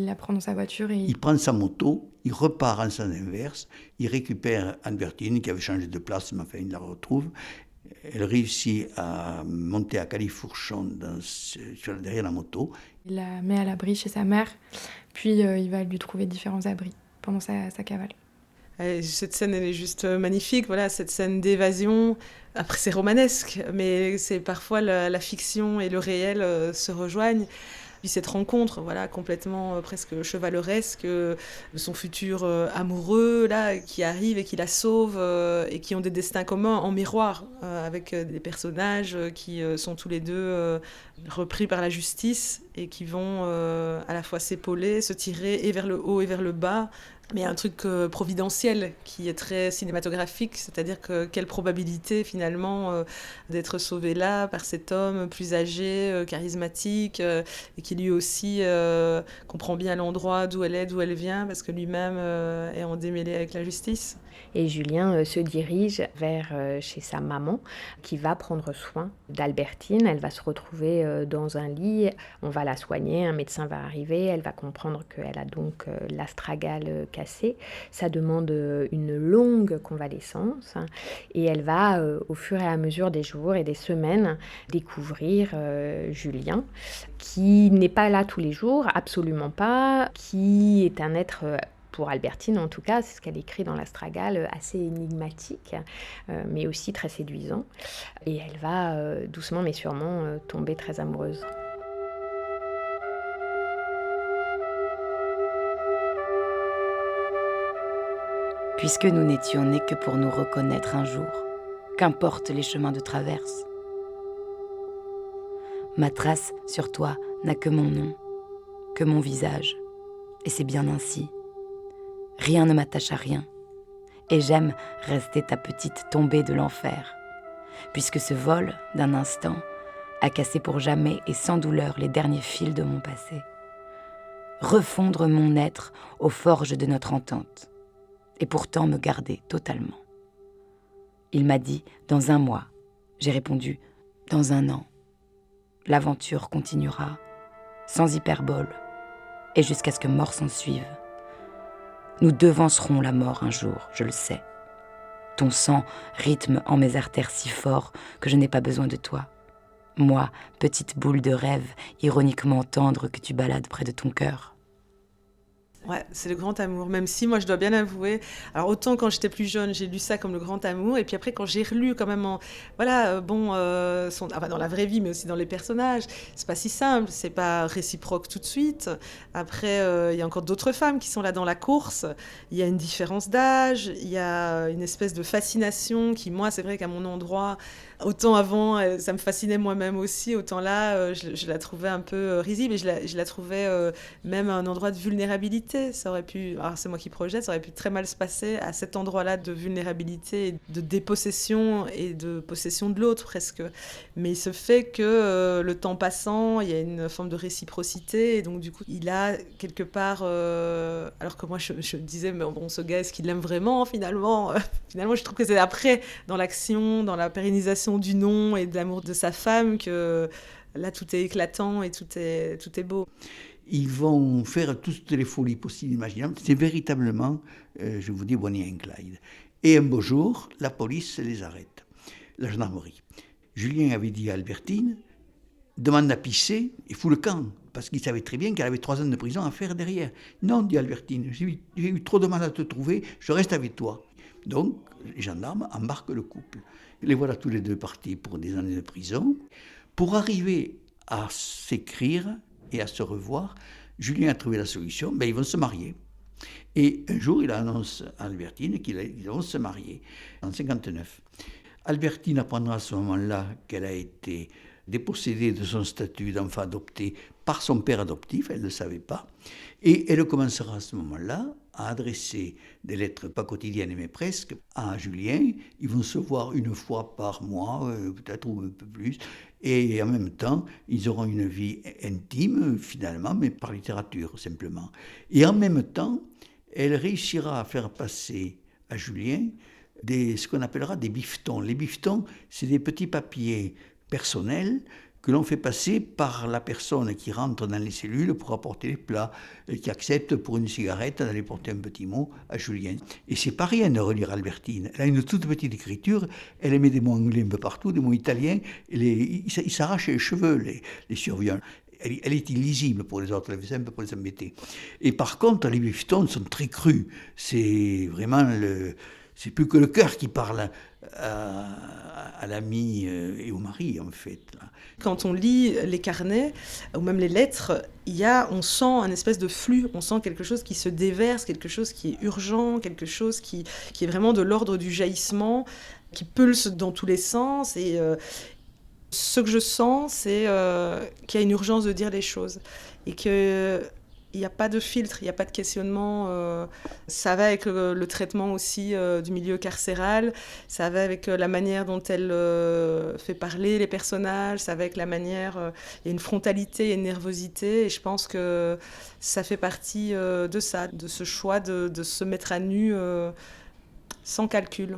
la prend dans sa voiture. Il prend sa moto, il repart en sens inverse, il récupère Albertine qui avait changé de place, mais enfin il la retrouve. Elle réussit à monter à califourchon derrière la moto. Il la met à l'abri chez sa mère, puis il va lui trouver différents abris pendant sa cavale. Cette scène, elle est juste magnifique, voilà, cette scène d'évasion. Après, c'est romanesque, mais c'est parfois la fiction et le réel se rejoignent. Puis cette rencontre, voilà, complètement presque chevaleresque, de son futur amoureux, là, qui arrive et qui la sauve, et qui ont des destins communs en miroir, avec des personnages qui sont tous les deux repris par la justice et qui vont à la fois s'épauler, se tirer et vers le haut et vers le bas. Mais il y a un truc providentiel qui est très cinématographique, c'est-à-dire que quelle probabilité finalement d'être sauvé là par cet homme plus âgé, charismatique, et qui lui aussi comprend bien l'endroit d'où elle est, d'où elle vient, parce que lui-même est en démêlé avec la justice. Et Julien se dirige vers chez sa maman qui va prendre soin d'Albertine. Elle va se retrouver dans un lit, on va la soigner, un médecin va arriver, elle va comprendre qu'elle a donc l'astragale cassée. Ça demande une longue convalescence et elle va, au fur et à mesure des jours et des semaines, découvrir Julien qui n'est pas là tous les jours, absolument pas, qui est un être... pour Albertine, en tout cas, c'est ce qu'elle écrit dans l'Astragale, assez énigmatique, mais aussi très séduisant. Et elle va doucement mais sûrement tomber très amoureuse. Puisque nous n'étions nés que pour nous reconnaître un jour, qu'importent les chemins de traverse. Ma trace sur toi n'a que mon nom, que mon visage, et c'est bien ainsi. Rien ne m'attache à rien, et j'aime rester ta petite tombée de l'enfer, puisque ce vol d'un instant a cassé pour jamais et sans douleur les derniers fils de mon passé. refondre mon être aux forges de notre entente, et pourtant me garder totalement. Il m'a dit « dans 1 mois ». J'ai répondu « dans 1 an ». L'aventure continuera, sans hyperbole, et jusqu'à ce que mort s'en suive. Nous devancerons la mort un jour, je le sais. Ton sang rythme en mes artères si fort que je n'ai pas besoin de toi. Moi, petite boule de rêve ironiquement tendre que tu balades près de ton cœur. Ouais, c'est le grand amour, même si moi je dois bien avouer, alors autant quand j'étais plus jeune j'ai lu ça comme le grand amour, et puis après quand j'ai relu quand même dans la vraie vie mais aussi dans les personnages, c'est pas si simple, c'est pas réciproque tout de suite. Après il y a encore d'autres femmes qui sont là dans la course, il y a une différence d'âge, il y a une espèce de fascination qui, moi c'est vrai qu'à mon endroit, autant avant ça me fascinait moi-même aussi, autant là je la trouvais un peu risible, et je la trouvais même un endroit de vulnérabilité. Ça aurait pu, alors c'est moi qui projette, ça aurait pu très mal se passer à cet endroit-là de vulnérabilité, de dépossession et de possession de l'autre presque. Mais il se fait que le temps passant, il y a une forme de réciprocité, et donc du coup il a quelque part, alors que moi je me disais mais bon, ce gars, est-ce qu'il l'aime vraiment finalement Finalement je trouve que c'est après, dans l'action, dans la pérennisation du nom et de l'amour de sa femme, que là tout est éclatant et tout est beau. Ils vont faire toutes les folies possibles et imaginables. C'est véritablement, je vous dis, Bonnie and Clyde. Et un beau jour, la police les arrête, la gendarmerie. Julien avait dit à Albertine, demande à pisser et fout le camp, parce qu'il savait très bien qu'elle avait 3 ans de prison à faire derrière. Non, dit Albertine, j'ai eu trop de mal à te trouver, je reste avec toi. Donc, les gendarmes embarquent le couple. Les voilà tous les 2 partis pour des années de prison. Pour arriver à s'écrire et à se revoir, Julien a trouvé la solution, ils vont se marier. Et un jour, il annonce à Albertine qu'ils vont se marier, en 1959. Albertine apprendra à ce moment-là qu'elle a été dépossédée de son statut d'enfant adopté par son père adoptif, elle ne le savait pas, et elle commencera à ce moment-là à adresser des lettres, pas quotidiennes mais presque, à Julien. Ils vont se voir 1 fois par mois, peut-être, ou un peu plus, et en même temps, ils auront une vie intime, finalement, mais par littérature, simplement. Et en même temps, elle réussira à faire passer à Julien ce qu'on appellera des bifetons. Les bifetons, c'est des petits papiers personnels que l'on fait passer par la personne qui rentre dans les cellules pour apporter les plats, qui accepte pour une cigarette d'aller porter un petit mot à Julien. Et c'est pas rien de relire Albertine. Elle a une toute petite écriture, elle met des mots anglais un peu partout, des mots italiens, il s'arrache les cheveux, les survient. Elle est illisible pour les autres, elle fait simple pour les embêter. Et par contre, les bifetons sont très crus. C'est vraiment c'est plus que le cœur qui parle à l'ami et au mari, en fait. Quand on lit les carnets, ou même les lettres, on sent un espèce de flux, on sent quelque chose qui se déverse, quelque chose qui est urgent, quelque chose qui est vraiment de l'ordre du jaillissement, qui pulse dans tous les sens. Et ce que je sens, c'est qu'il y a une urgence de dire les choses. Et que il n'y a pas de filtre, il n'y a pas de questionnement. Ça va avec le traitement aussi du milieu carcéral, ça va avec la manière dont elle fait parler les personnages, ça va avec la manière... il y a une frontalité et une nervosité, et je pense que ça fait partie de ça, de ce choix de se mettre à nu sans calcul.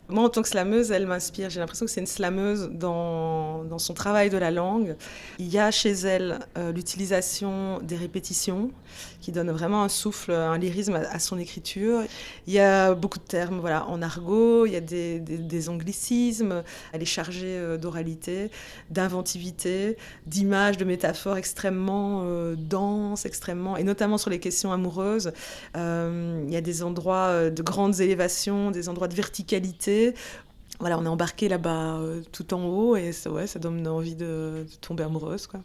Moi, en tant que slameuse, elle m'inspire. J'ai l'impression que c'est une slameuse dans son travail de la langue. Il y a chez elle l'utilisation des répétitions qui donnent vraiment un souffle, un lyrisme à son écriture. Il y a beaucoup de termes en argot, il y a des anglicismes. Elle est chargée d'oralité, d'inventivité, d'images, de métaphores extrêmement denses, et notamment sur les questions amoureuses. Il y a des endroits de grandes élévations, des endroits de verticalité. Voilà, on est embarqué là-bas tout en haut, et ça donne envie de tomber amoureuse, quoi.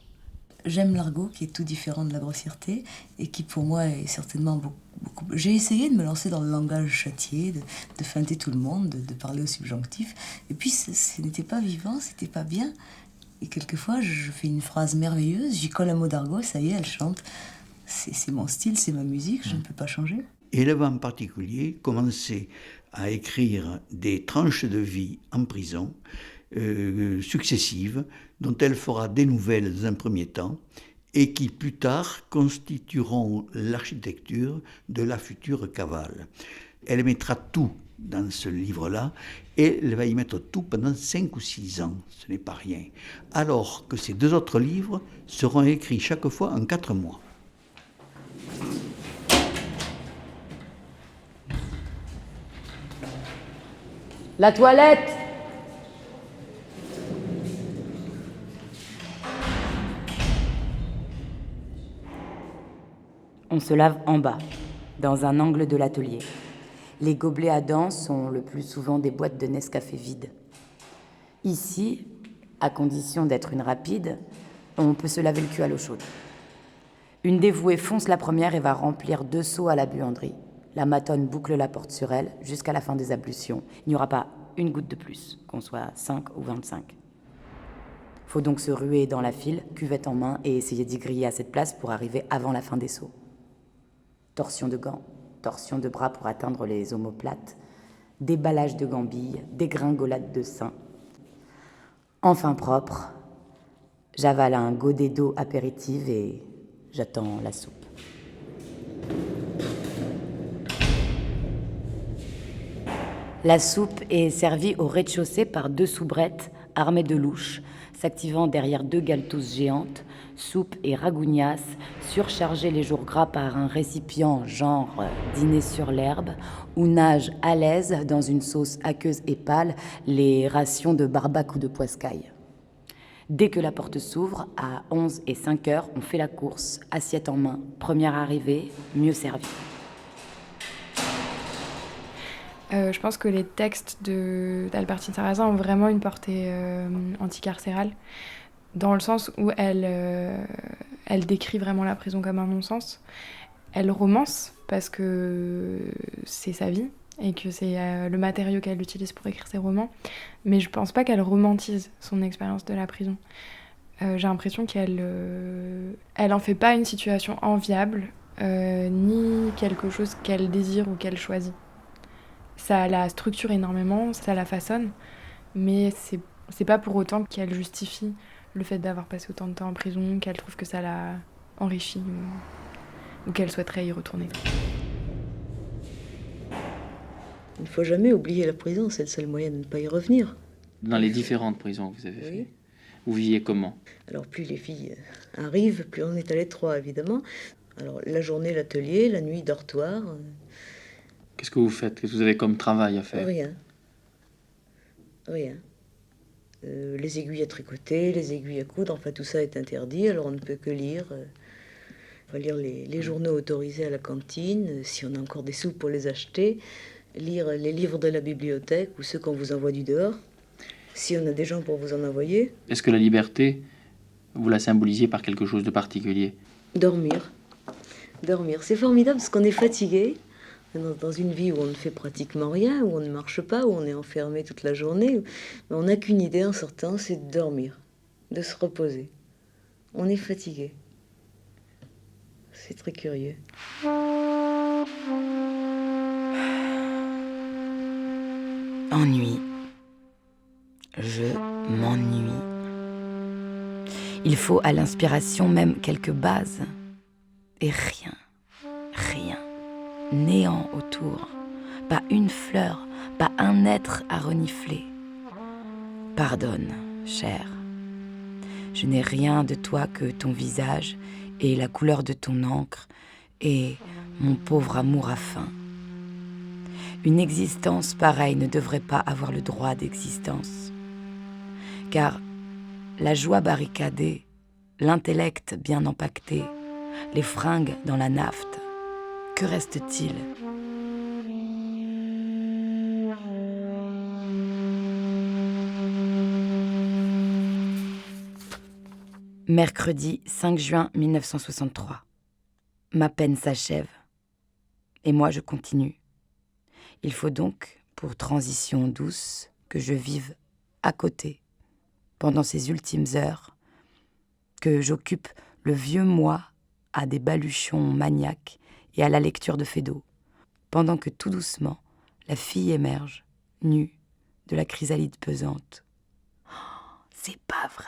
J'aime l'argot qui est tout différent de la grossièreté et qui pour moi est certainement beaucoup... J'ai essayé de me lancer dans le langage châtié, de feinter tout le monde, de parler au subjonctif, et puis ce n'était pas vivant, c'était pas bien. Et quelquefois je fais une phrase merveilleuse, j'y colle un mot d'argot, ça y est, elle chante. C'est mon style, c'est ma musique, je ne peux pas changer. Et elle va en particulier commencer à écrire des tranches de vie en prison successives, dont elle fera des nouvelles dans un premier temps, et qui plus tard constitueront l'architecture de la future cavale. Elle mettra tout dans ce livre-là et elle va y mettre tout pendant 5 ou 6 ans, ce n'est pas rien. Alors que ces 2 autres livres seront écrits chaque fois en 4 mois. La toilette! On se lave en bas, dans un angle de l'atelier. Les gobelets à dents sont le plus souvent des boîtes de Nescafé vides. Ici, à condition d'être une rapide, on peut se laver le cul à l'eau chaude. Une dévouée fonce la première et va remplir 2 seaux à la buanderie. La matonne boucle la porte sur elle jusqu'à la fin des ablutions. Il n'y aura pas une goutte de plus, qu'on soit 5 ou 25. Faut donc se ruer dans la file, cuvette en main, et essayer d'y griller à cette place pour arriver avant la fin des seaux. Torsion de gants, torsion de bras pour atteindre les omoplates, déballage de gambilles, dégringolade de seins. Enfin propre, j'avale un godet d'eau apéritive et j'attends la soupe. La soupe est servie au rez-de-chaussée par 2 soubrettes armées de louches, s'activant derrière 2 galetousses géantes, soupe et ragougnas, surchargées les jours gras par un récipient genre dîner sur l'herbe, où nagent à l'aise dans une sauce aqueuse et pâle les rations de barbac ou de poiscaille. Dès que la porte s'ouvre, à 11 et 5 heures, on fait la course, assiette en main, première arrivée, mieux servie. Je pense que les textes d'Albertine Sarrazin ont vraiment une portée anticarcérale, dans le sens où elle décrit vraiment la prison comme un non-sens. Elle romance, parce que c'est sa vie, et que c'est le matériau qu'elle utilise pour écrire ses romans, mais je pense pas qu'elle romantise son expérience de la prison. J'ai l'impression qu'elle en fait pas une situation enviable, ni quelque chose qu'elle désire ou qu'elle choisit. Ça la structure énormément, ça la façonne, mais c'est pas pour autant qu'elle justifie le fait d'avoir passé autant de temps en prison, qu'elle trouve que ça l'a enrichie ou qu'elle souhaiterait y retourner. Il ne faut jamais oublier la prison, c'est le seul moyen de ne pas y revenir. Dans les différentes prisons que vous avez faites, vous viviez comment? Alors plus les filles arrivent, plus on est à l'étroit évidemment. Alors la journée l'atelier, la nuit dortoir. Qu'est-ce que vous faites? Qu'est-ce que vous avez comme travail à faire? Rien. Les aiguilles à tricoter, les aiguilles à coudre, enfin tout ça est interdit, alors on ne peut que lire. On va lire les journaux autorisés à la cantine, si on a encore des sous pour les acheter, lire les livres de la bibliothèque ou ceux qu'on vous envoie du dehors, si on a des gens pour vous en envoyer. Est-ce que la liberté, vous la symbolisiez par quelque chose de particulier? Dormir. C'est formidable parce qu'on est fatigué. Dans une vie où on ne fait pratiquement rien, où on ne marche pas, où on est enfermé toute la journée, on n'a qu'une idée en sortant, c'est de dormir, de se reposer. On est fatigué. C'est très curieux. Ennui. Je m'ennuie. Il faut à l'inspiration même quelques bases. Et rien. Néant autour, pas une fleur, pas un être à renifler. Pardonne, cher, je n'ai rien de toi que ton visage et la couleur de ton encre et mon pauvre amour à faim. Une existence pareille ne devrait pas avoir le droit d'existence, car la joie barricadée, l'intellect bien empaqueté, les fringues dans la nafte, que reste-t-il? Mercredi 5 juin 1963. Ma peine s'achève. Et moi, je continue. Il faut donc, pour transition douce, que je vive à côté, pendant ces ultimes heures, que j'occupe le vieux moi à des baluchons maniaques et à la lecture de Feydeau, pendant que tout doucement, la fille émerge, nue, de la chrysalide pesante. Oh, c'est pas vrai.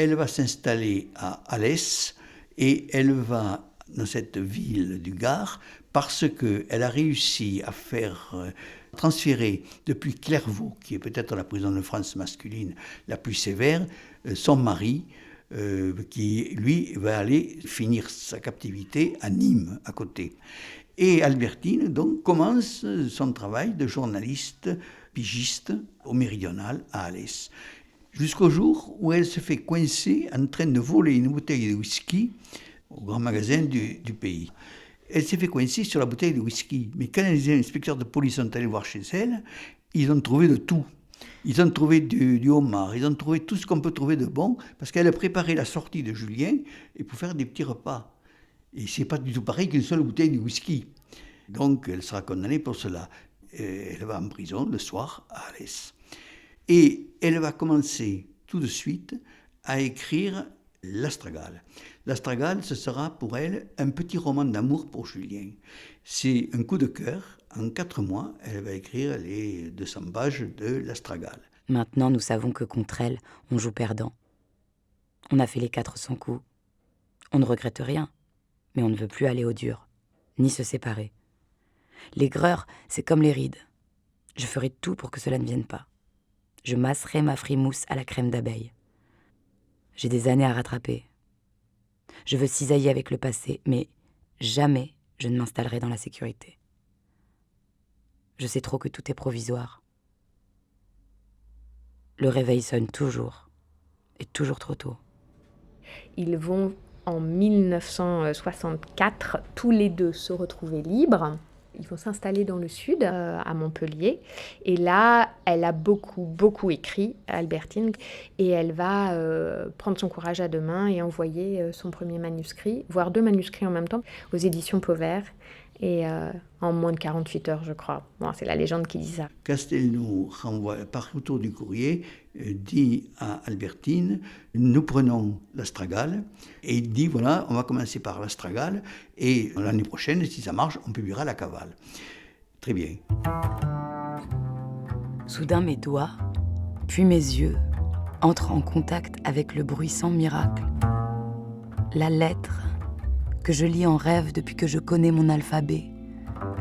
elle va s'installer à Alès et elle va dans cette ville du Gard parce qu'elle a réussi à faire transférer depuis Clairvaux, qui est peut-être la prison de France masculine la plus sévère, son mari, qui lui va aller finir sa captivité à Nîmes, à côté. Et Albertine donc commence son travail de journaliste pigiste au Méridional à Alès. Jusqu'au jour où elle se fait coincer en train de voler une bouteille de whisky au grand magasin du pays. Elle s'est fait coincer sur la bouteille de whisky. Mais quand les inspecteurs de police sont allés voir chez elle, ils ont trouvé de tout. Ils ont trouvé du homard, ils ont trouvé tout ce qu'on peut trouver de bon, parce qu'elle a préparé la sortie de Julien et pour faire des petits repas. Et c'est pas du tout pareil qu'une seule bouteille de whisky. Donc elle sera condamnée pour cela. Elle va en prison le soir à Alès. Et elle va commencer tout de suite à écrire l'Astragale. L'Astragale, ce sera pour elle un petit roman d'amour pour Julien. C'est un coup de cœur. En 4 mois, elle va écrire les 200 pages de l'Astragale. Maintenant, nous savons que contre elle, on joue perdant. On a fait les 400 coups. On ne regrette rien, mais on ne veut plus aller au dur, ni se séparer. L'aigreur, c'est comme les rides. Je ferai tout pour que cela ne vienne pas. Je masserai ma frimousse à la crème d'abeille. J'ai des années à rattraper. Je veux cisailler avec le passé, mais jamais je ne m'installerai dans la sécurité. Je sais trop que tout est provisoire. Le réveil sonne toujours, et toujours trop tôt. Ils vont en 1964 tous les deux se retrouver libres. Ils vont s'installer dans le sud, à Montpellier. Et là, elle a beaucoup écrit, Albertine. Et elle va prendre son courage à deux mains et envoyer son premier manuscrit, voire 2 manuscrits en même temps, aux éditions Pauvert. Et en moins de 48 heures, je crois. Bon, c'est la légende qui dit ça. Castelnau renvoie par retour du courrier, dit à Albertine, nous prenons l'Astragale, et il dit, voilà, on va commencer par l'Astragale, et l'année prochaine, si ça marche, on publiera la Cavale. Très bien. Soudain, mes doigts, puis mes yeux, entrent en contact avec le bruissant miracle. La lettre que je lis en rêve depuis que je connais mon alphabet,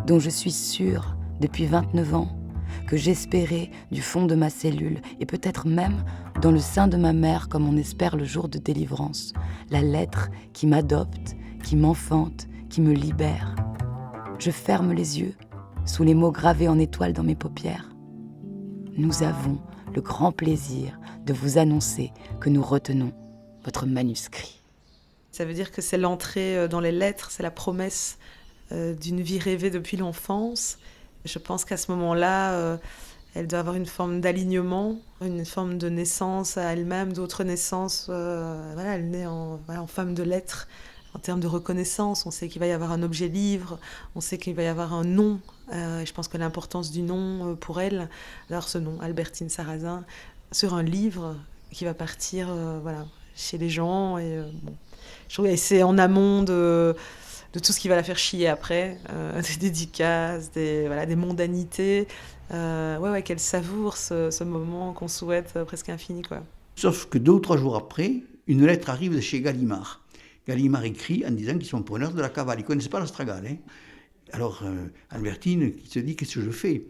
dont je suis sûre depuis 29 ans, que j'espérais du fond de ma cellule et peut-être même dans le sein de ma mère comme on espère le jour de délivrance, la lettre qui m'adopte, qui m'enfante, qui me libère. Je ferme les yeux sous les mots gravés en étoiles dans mes paupières. Nous avons le grand plaisir de vous annoncer que nous retenons votre manuscrit. Ça veut dire que c'est l'entrée dans les lettres, c'est la promesse d'une vie rêvée depuis l'enfance. Je pense qu'à ce moment-là, elle doit avoir une forme d'alignement, une forme de naissance à elle-même, d'autres naissances. Voilà, elle naît en femme de lettres. En termes de reconnaissance, on sait qu'il va y avoir un objet livre, on sait qu'il va y avoir un nom. Je pense que l'importance du nom pour elle, alors ce nom, Albertine Sarrazin, sur un livre qui va partir chez les gens. Et, bon. Je trouve que c'est en amont de tout ce qui va la faire chier après, des dédicaces, des mondanités, qu'elle savoure ce moment qu'on souhaite presque infini, quoi. Sauf que 2 ou 3 jours après, une lettre arrive de chez Gallimard. Gallimard écrit en disant qu'ils sont preneurs de la Cavale. Ils ne connaissent pas l'Astragale. Hein. Alors, Albertine qui se dit, qu'est-ce que je fais ?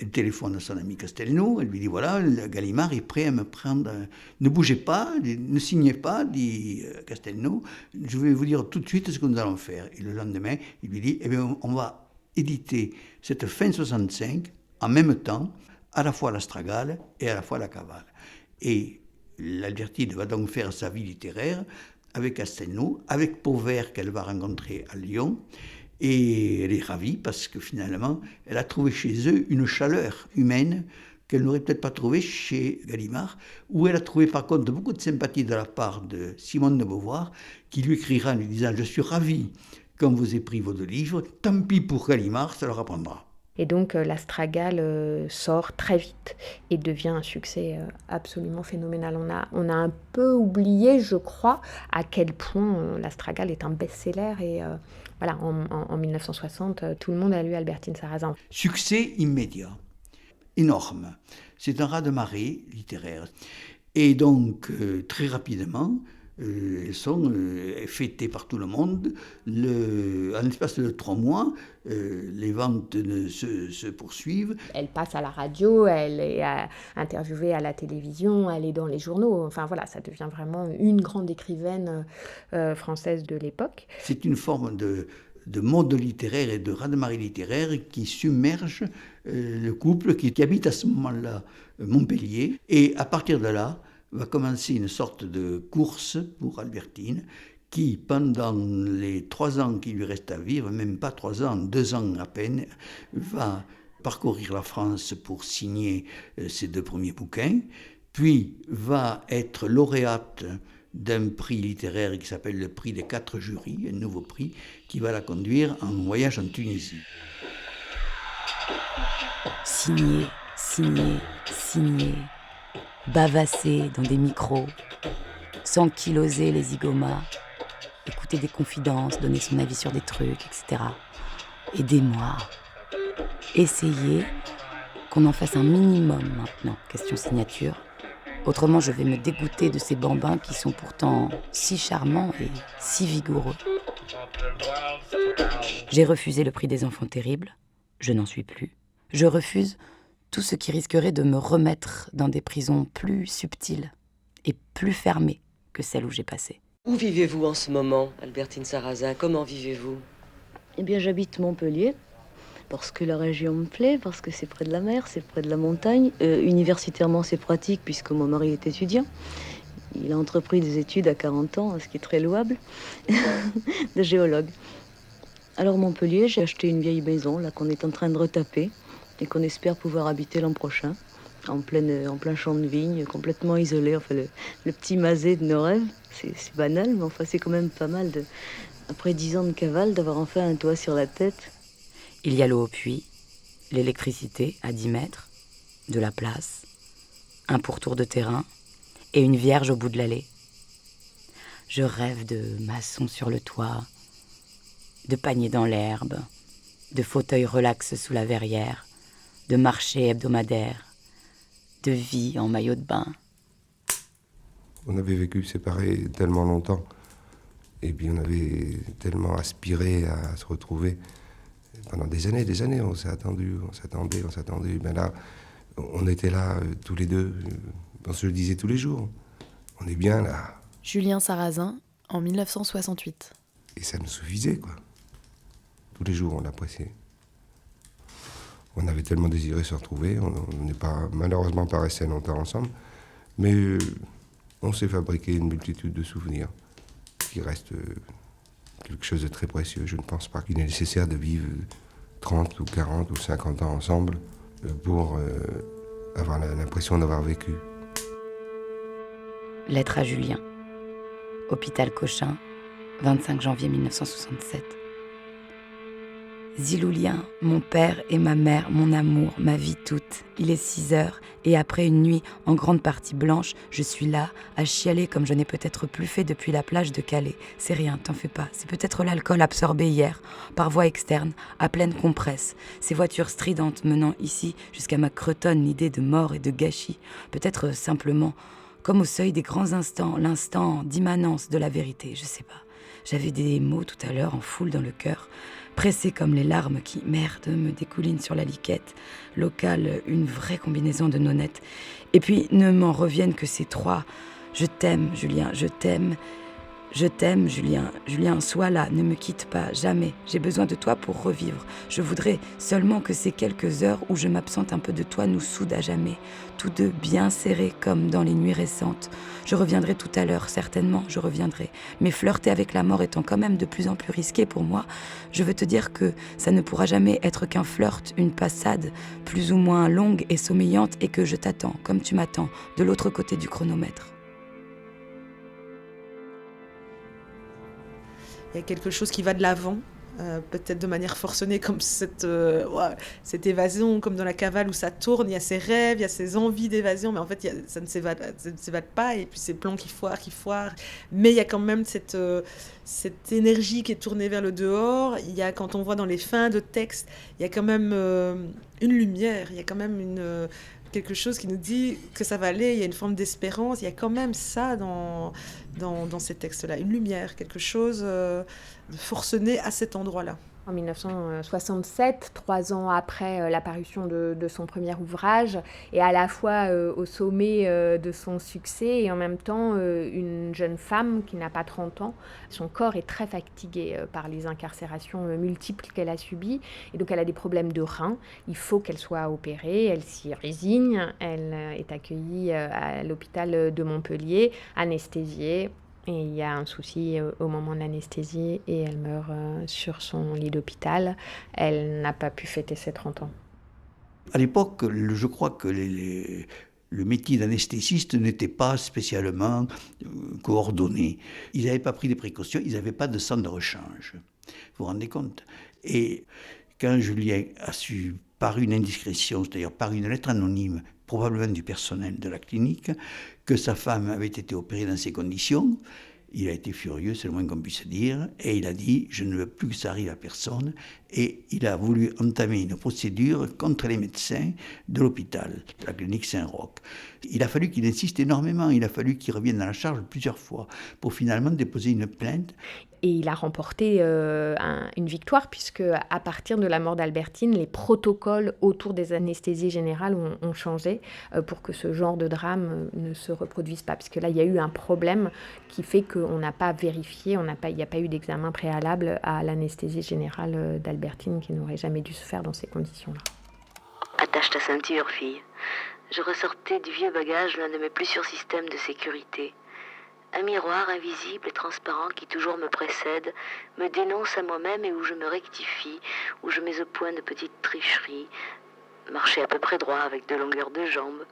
Elle téléphone à son ami Castelnau, elle lui dit, voilà, Gallimard est prêt à me prendre, ne bougez pas, ne signez pas, dit Castelnau, je vais vous dire tout de suite ce que nous allons faire. Et le lendemain, il lui dit, eh bien, on va éditer cette fin 65 en même temps, à la fois l'Astragale et à la fois la Cavale. Et l'Albertine va donc faire sa vie littéraire avec Castelnau, avec Pauvert qu'elle va rencontrer à Lyon. Et elle est ravie parce que finalement, elle a trouvé chez eux une chaleur humaine qu'elle n'aurait peut-être pas trouvée chez Gallimard, où elle a trouvé par contre beaucoup de sympathie de la part de Simone de Beauvoir, qui lui écrira en lui disant « Je suis ravie qu'on vous ait pris vos 2 livres, tant pis pour Gallimard, ça leur apprendra ». Et donc l'Astragale sort très vite et devient un succès absolument phénoménal. On a un peu oublié, je crois, à quel point l'Astragale est un best-seller. Et en 1960, tout le monde a lu Albertine Sarrazin. Succès immédiat, énorme. C'est un raz-de-marée littéraire. Et donc, très rapidement, elles sont fêtées par tout le monde. En l'espace de 3 mois, les ventes se poursuivent. Elle passe à la radio, elle est interviewée à la télévision, elle est dans les journaux. Enfin voilà, ça devient vraiment une grande écrivaine française de l'époque. C'est une forme de mode littéraire et de raz-de-marée littéraire qui submerge le couple qui habite à ce moment-là Montpellier. Et à partir de là, va commencer une sorte de course pour Albertine qui, pendant les 3 ans qui lui restent à vivre, même pas 3 ans, 2 ans à peine, va parcourir la France pour signer ses 2 premiers bouquins, puis va être lauréate d'un prix littéraire qui s'appelle le prix des 4 jurys, un nouveau prix qui va la conduire en voyage en Tunisie. Signer, bavasser dans des micros, s'ankyloser les zigomas, écouter des confidences, donner son avis sur des trucs, etc. Aidez-moi. Essayez qu'on en fasse un minimum maintenant, question signature. Autrement, je vais me dégoûter de ces bambins qui sont pourtant si charmants et si vigoureux. J'ai refusé le prix des enfants terribles, je n'en suis plus. Je refuse tout ce qui risquerait de me remettre dans des prisons plus subtiles et plus fermées que celles où j'ai passé. Où vivez-vous en ce moment, Albertine Sarrazin? Comment vivez-vous? Eh bien, j'habite Montpellier, parce que la région me plaît, parce que c'est près de la mer, c'est près de la montagne. Universitairement, c'est pratique, puisque mon mari est étudiant. Il a entrepris des études à 40 ans, ce qui est très louable, de géologue. Alors, Montpellier, j'ai acheté une vieille maison, là, qu'on est en train de retaper, et qu'on espère pouvoir habiter l'an prochain, en plein champ de vigne, complètement isolé. Enfin, le petit masé de nos rêves, c'est banal, mais enfin, c'est quand même pas mal, après 10 ans de cavale, d'avoir enfin un toit sur la tête. Il y a l'eau au puits, l'électricité à 10 mètres, de la place, un pourtour de terrain et une vierge au bout de l'allée. Je rêve de maçons sur le toit, de paniers dans l'herbe, de fauteuils relax sous la verrière, de marchés hebdomadaires, de vie en maillot de bain. On avait vécu séparés tellement longtemps, et puis on avait tellement aspiré à se retrouver. Pendant des années, on s'est attendait. Ben là, on était là, tous les deux, on se le disait tous les jours. On est bien là. Julien Sarrazin, en 1968. Et ça nous suffisait, quoi. Tous les jours, on l'appréciait. On avait tellement désiré se retrouver, on n'est malheureusement pas resté longtemps ensemble, mais on s'est fabriqué une multitude de souvenirs qui restent quelque chose de très précieux. Je ne pense pas qu'il est nécessaire de vivre 30 ou 40 ou 50 ans ensemble pour avoir l'impression d'avoir vécu. Lettre à Julien. Hôpital Cochin, 25 janvier 1967. Ziloulien, mon père et ma mère, mon amour, ma vie toute. Il est 6 heures et après une nuit en grande partie blanche, je suis là à chialer comme je n'ai peut-être plus fait depuis la plage de Calais. C'est rien, t'en fais pas. C'est peut-être l'alcool absorbé hier, par voie externe, à pleine compresse. Ces voitures stridentes menant ici jusqu'à ma cretonne l'idée de mort et de gâchis. Peut-être simplement, comme au seuil des grands instants, l'instant d'immanence de la vérité, je sais pas. J'avais des mots tout à l'heure en foule dans le cœur, pressés comme les larmes qui, merde, me découlinent sur la liquette, locale, une vraie combinaison de nonnettes. Et puis ne m'en reviennent que ces 3. Je t'aime, Julien, je t'aime. Je t'aime, Julien. Julien, sois là, ne me quitte pas, jamais. J'ai besoin de toi pour revivre. Je voudrais seulement que ces quelques heures où je m'absente un peu de toi nous soudent à jamais. Tous deux bien serrés comme dans les nuits récentes. Je reviendrai tout à l'heure, certainement, je reviendrai. Mais flirter avec la mort étant quand même de plus en plus risqué pour moi, je veux te dire que ça ne pourra jamais être qu'un flirt, une passade, plus ou moins longue et sommeillante, et que je t'attends, comme tu m'attends, de l'autre côté du chronomètre. Il y a quelque chose qui va de l'avant, peut-être de manière forcenée, comme cette évasion, comme dans la cavale où ça tourne, il y a ces rêves, il y a ces envies d'évasion, mais en fait ça ne s'évade pas, et puis ces plans qui foirent, mais il y a quand même cette énergie qui est tournée vers le dehors. Il y a, quand on voit dans les fins de texte, il y a quand même une lumière, il y a quand même quelque chose qui nous dit que ça va aller, il y a une forme d'espérance, il y a quand même ça dans ces textes-là, une lumière, quelque chose de forcené à cet endroit-là. En 1967, 3 ans après l'apparition de son premier ouvrage, et à la fois au sommet de son succès et en même temps une jeune femme qui n'a pas 30 ans. Son corps est très fatigué par les incarcérations multiples qu'elle a subies, et donc elle a des problèmes de reins. Il faut qu'elle soit opérée, elle s'y résigne, elle est accueillie à l'hôpital de Montpellier, anesthésiée. Et il y a un souci au moment de l'anesthésie et elle meurt sur son lit d'hôpital. Elle n'a pas pu fêter ses 30 ans. À l'époque, je crois que le métier d'anesthésiste n'était pas spécialement coordonné. Ils n'avaient pas pris des précautions, ils n'avaient pas de centre de rechange. Vous vous rendez compte ? Et quand Julien a su, par une indiscrétion, c'est-à-dire par une lettre anonyme, probablement du personnel de la clinique, que sa femme avait été opérée dans ces conditions, il a été furieux, c'est le moins qu'on puisse dire, et il a dit « je ne veux plus que ça arrive à personne », et il a voulu entamer une procédure contre les médecins de l'hôpital, de la clinique Saint-Roch. Il a fallu qu'il insiste énormément, il a fallu qu'il revienne à la charge plusieurs fois pour finalement déposer une plainte. Et il a remporté une victoire puisque à partir de la mort d'Albertine, les protocoles autour des anesthésies générales ont changé pour que ce genre de drame ne se reproduise pas. Parce que là, il y a eu un problème qui fait qu'on n'a pas vérifié, il n'y a pas eu d'examen préalable à l'anesthésie générale d'Albertine qui n'aurait jamais dû se faire dans ces conditions-là. Attache ta ceinture, fille. Je ressortais du vieux bagage l'un de mes plus sûrs systèmes de sécurité. Un miroir invisible et transparent qui toujours me précède, me dénonce à moi-même et où je me rectifie, où je mets au point de petites tricheries, marcher à peu près droit avec de longueurs de jambes,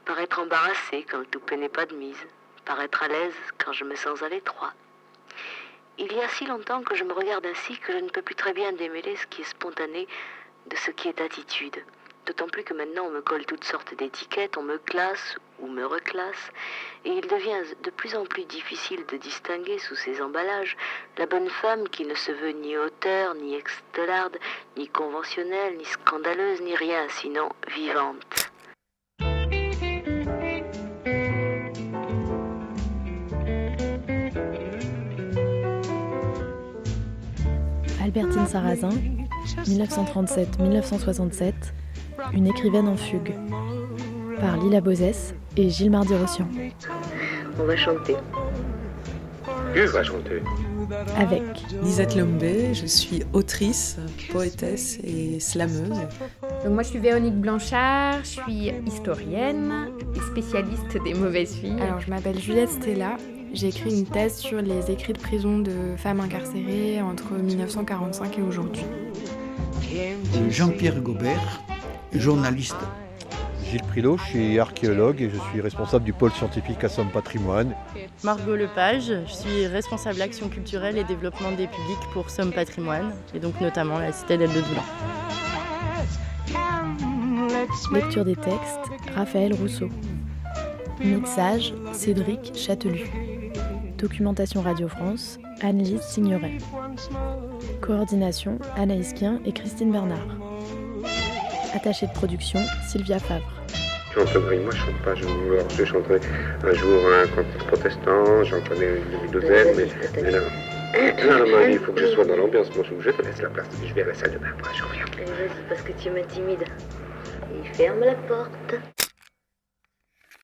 paraître embarrassé quand le toupet n'est pas de mise, paraître à l'aise quand je me sens à l'étroit. Il y a si longtemps que je me regarde ainsi que je ne peux plus très bien démêler ce qui est spontané de ce qui est attitude. D'autant plus que maintenant on me colle toutes sortes d'étiquettes, on me classe ou me reclasse, et il devient de plus en plus difficile de distinguer sous ces emballages la bonne femme qui ne se veut ni auteure, ni extelarde, ni conventionnelle, ni scandaleuse, ni rien, sinon vivante. Albertine Sarrazin, 1937-1967, une écrivaine en fugue, par Lila Bozès et Gilles Mardy-Rossian. On va chanter. Qui va chanter ? Avec Lisette Lombé, je suis autrice, poétesse et slameuse. Donc moi je suis Véronique Blanchard, je suis historienne et spécialiste des mauvaises filles. Alors je m'appelle Juliette Stella, j'ai écrit une thèse sur les écrits de prison de femmes incarcérées entre 1945 et aujourd'hui. Jean-Pierre Gobert, journaliste. Gilles Prilot, je suis archéologue et je suis responsable du pôle scientifique à Somme Patrimoine. Margot Lepage, je suis responsable action culturelle et développement des publics pour Somme Patrimoine, et donc notamment la citadelle de Doullens. lecture des textes, Raphaël Rousseau. Mixage, Cédric Châtelu. Documentation Radio France, Anne-Lise Signeret. Coordination, Anaïs Kien et Christine Bernard. Attachée de production, Sylvia Favre. Moi je chante pas, je chanterai un jour un cantique protestant, j'en connais une douzaine, mais là, il faut que je sois dans l'ambiance. Moi je te laisse la place, je vais à la salle de bain, je reviens. C'est parce que tu m'intimides. Et ferme la porte.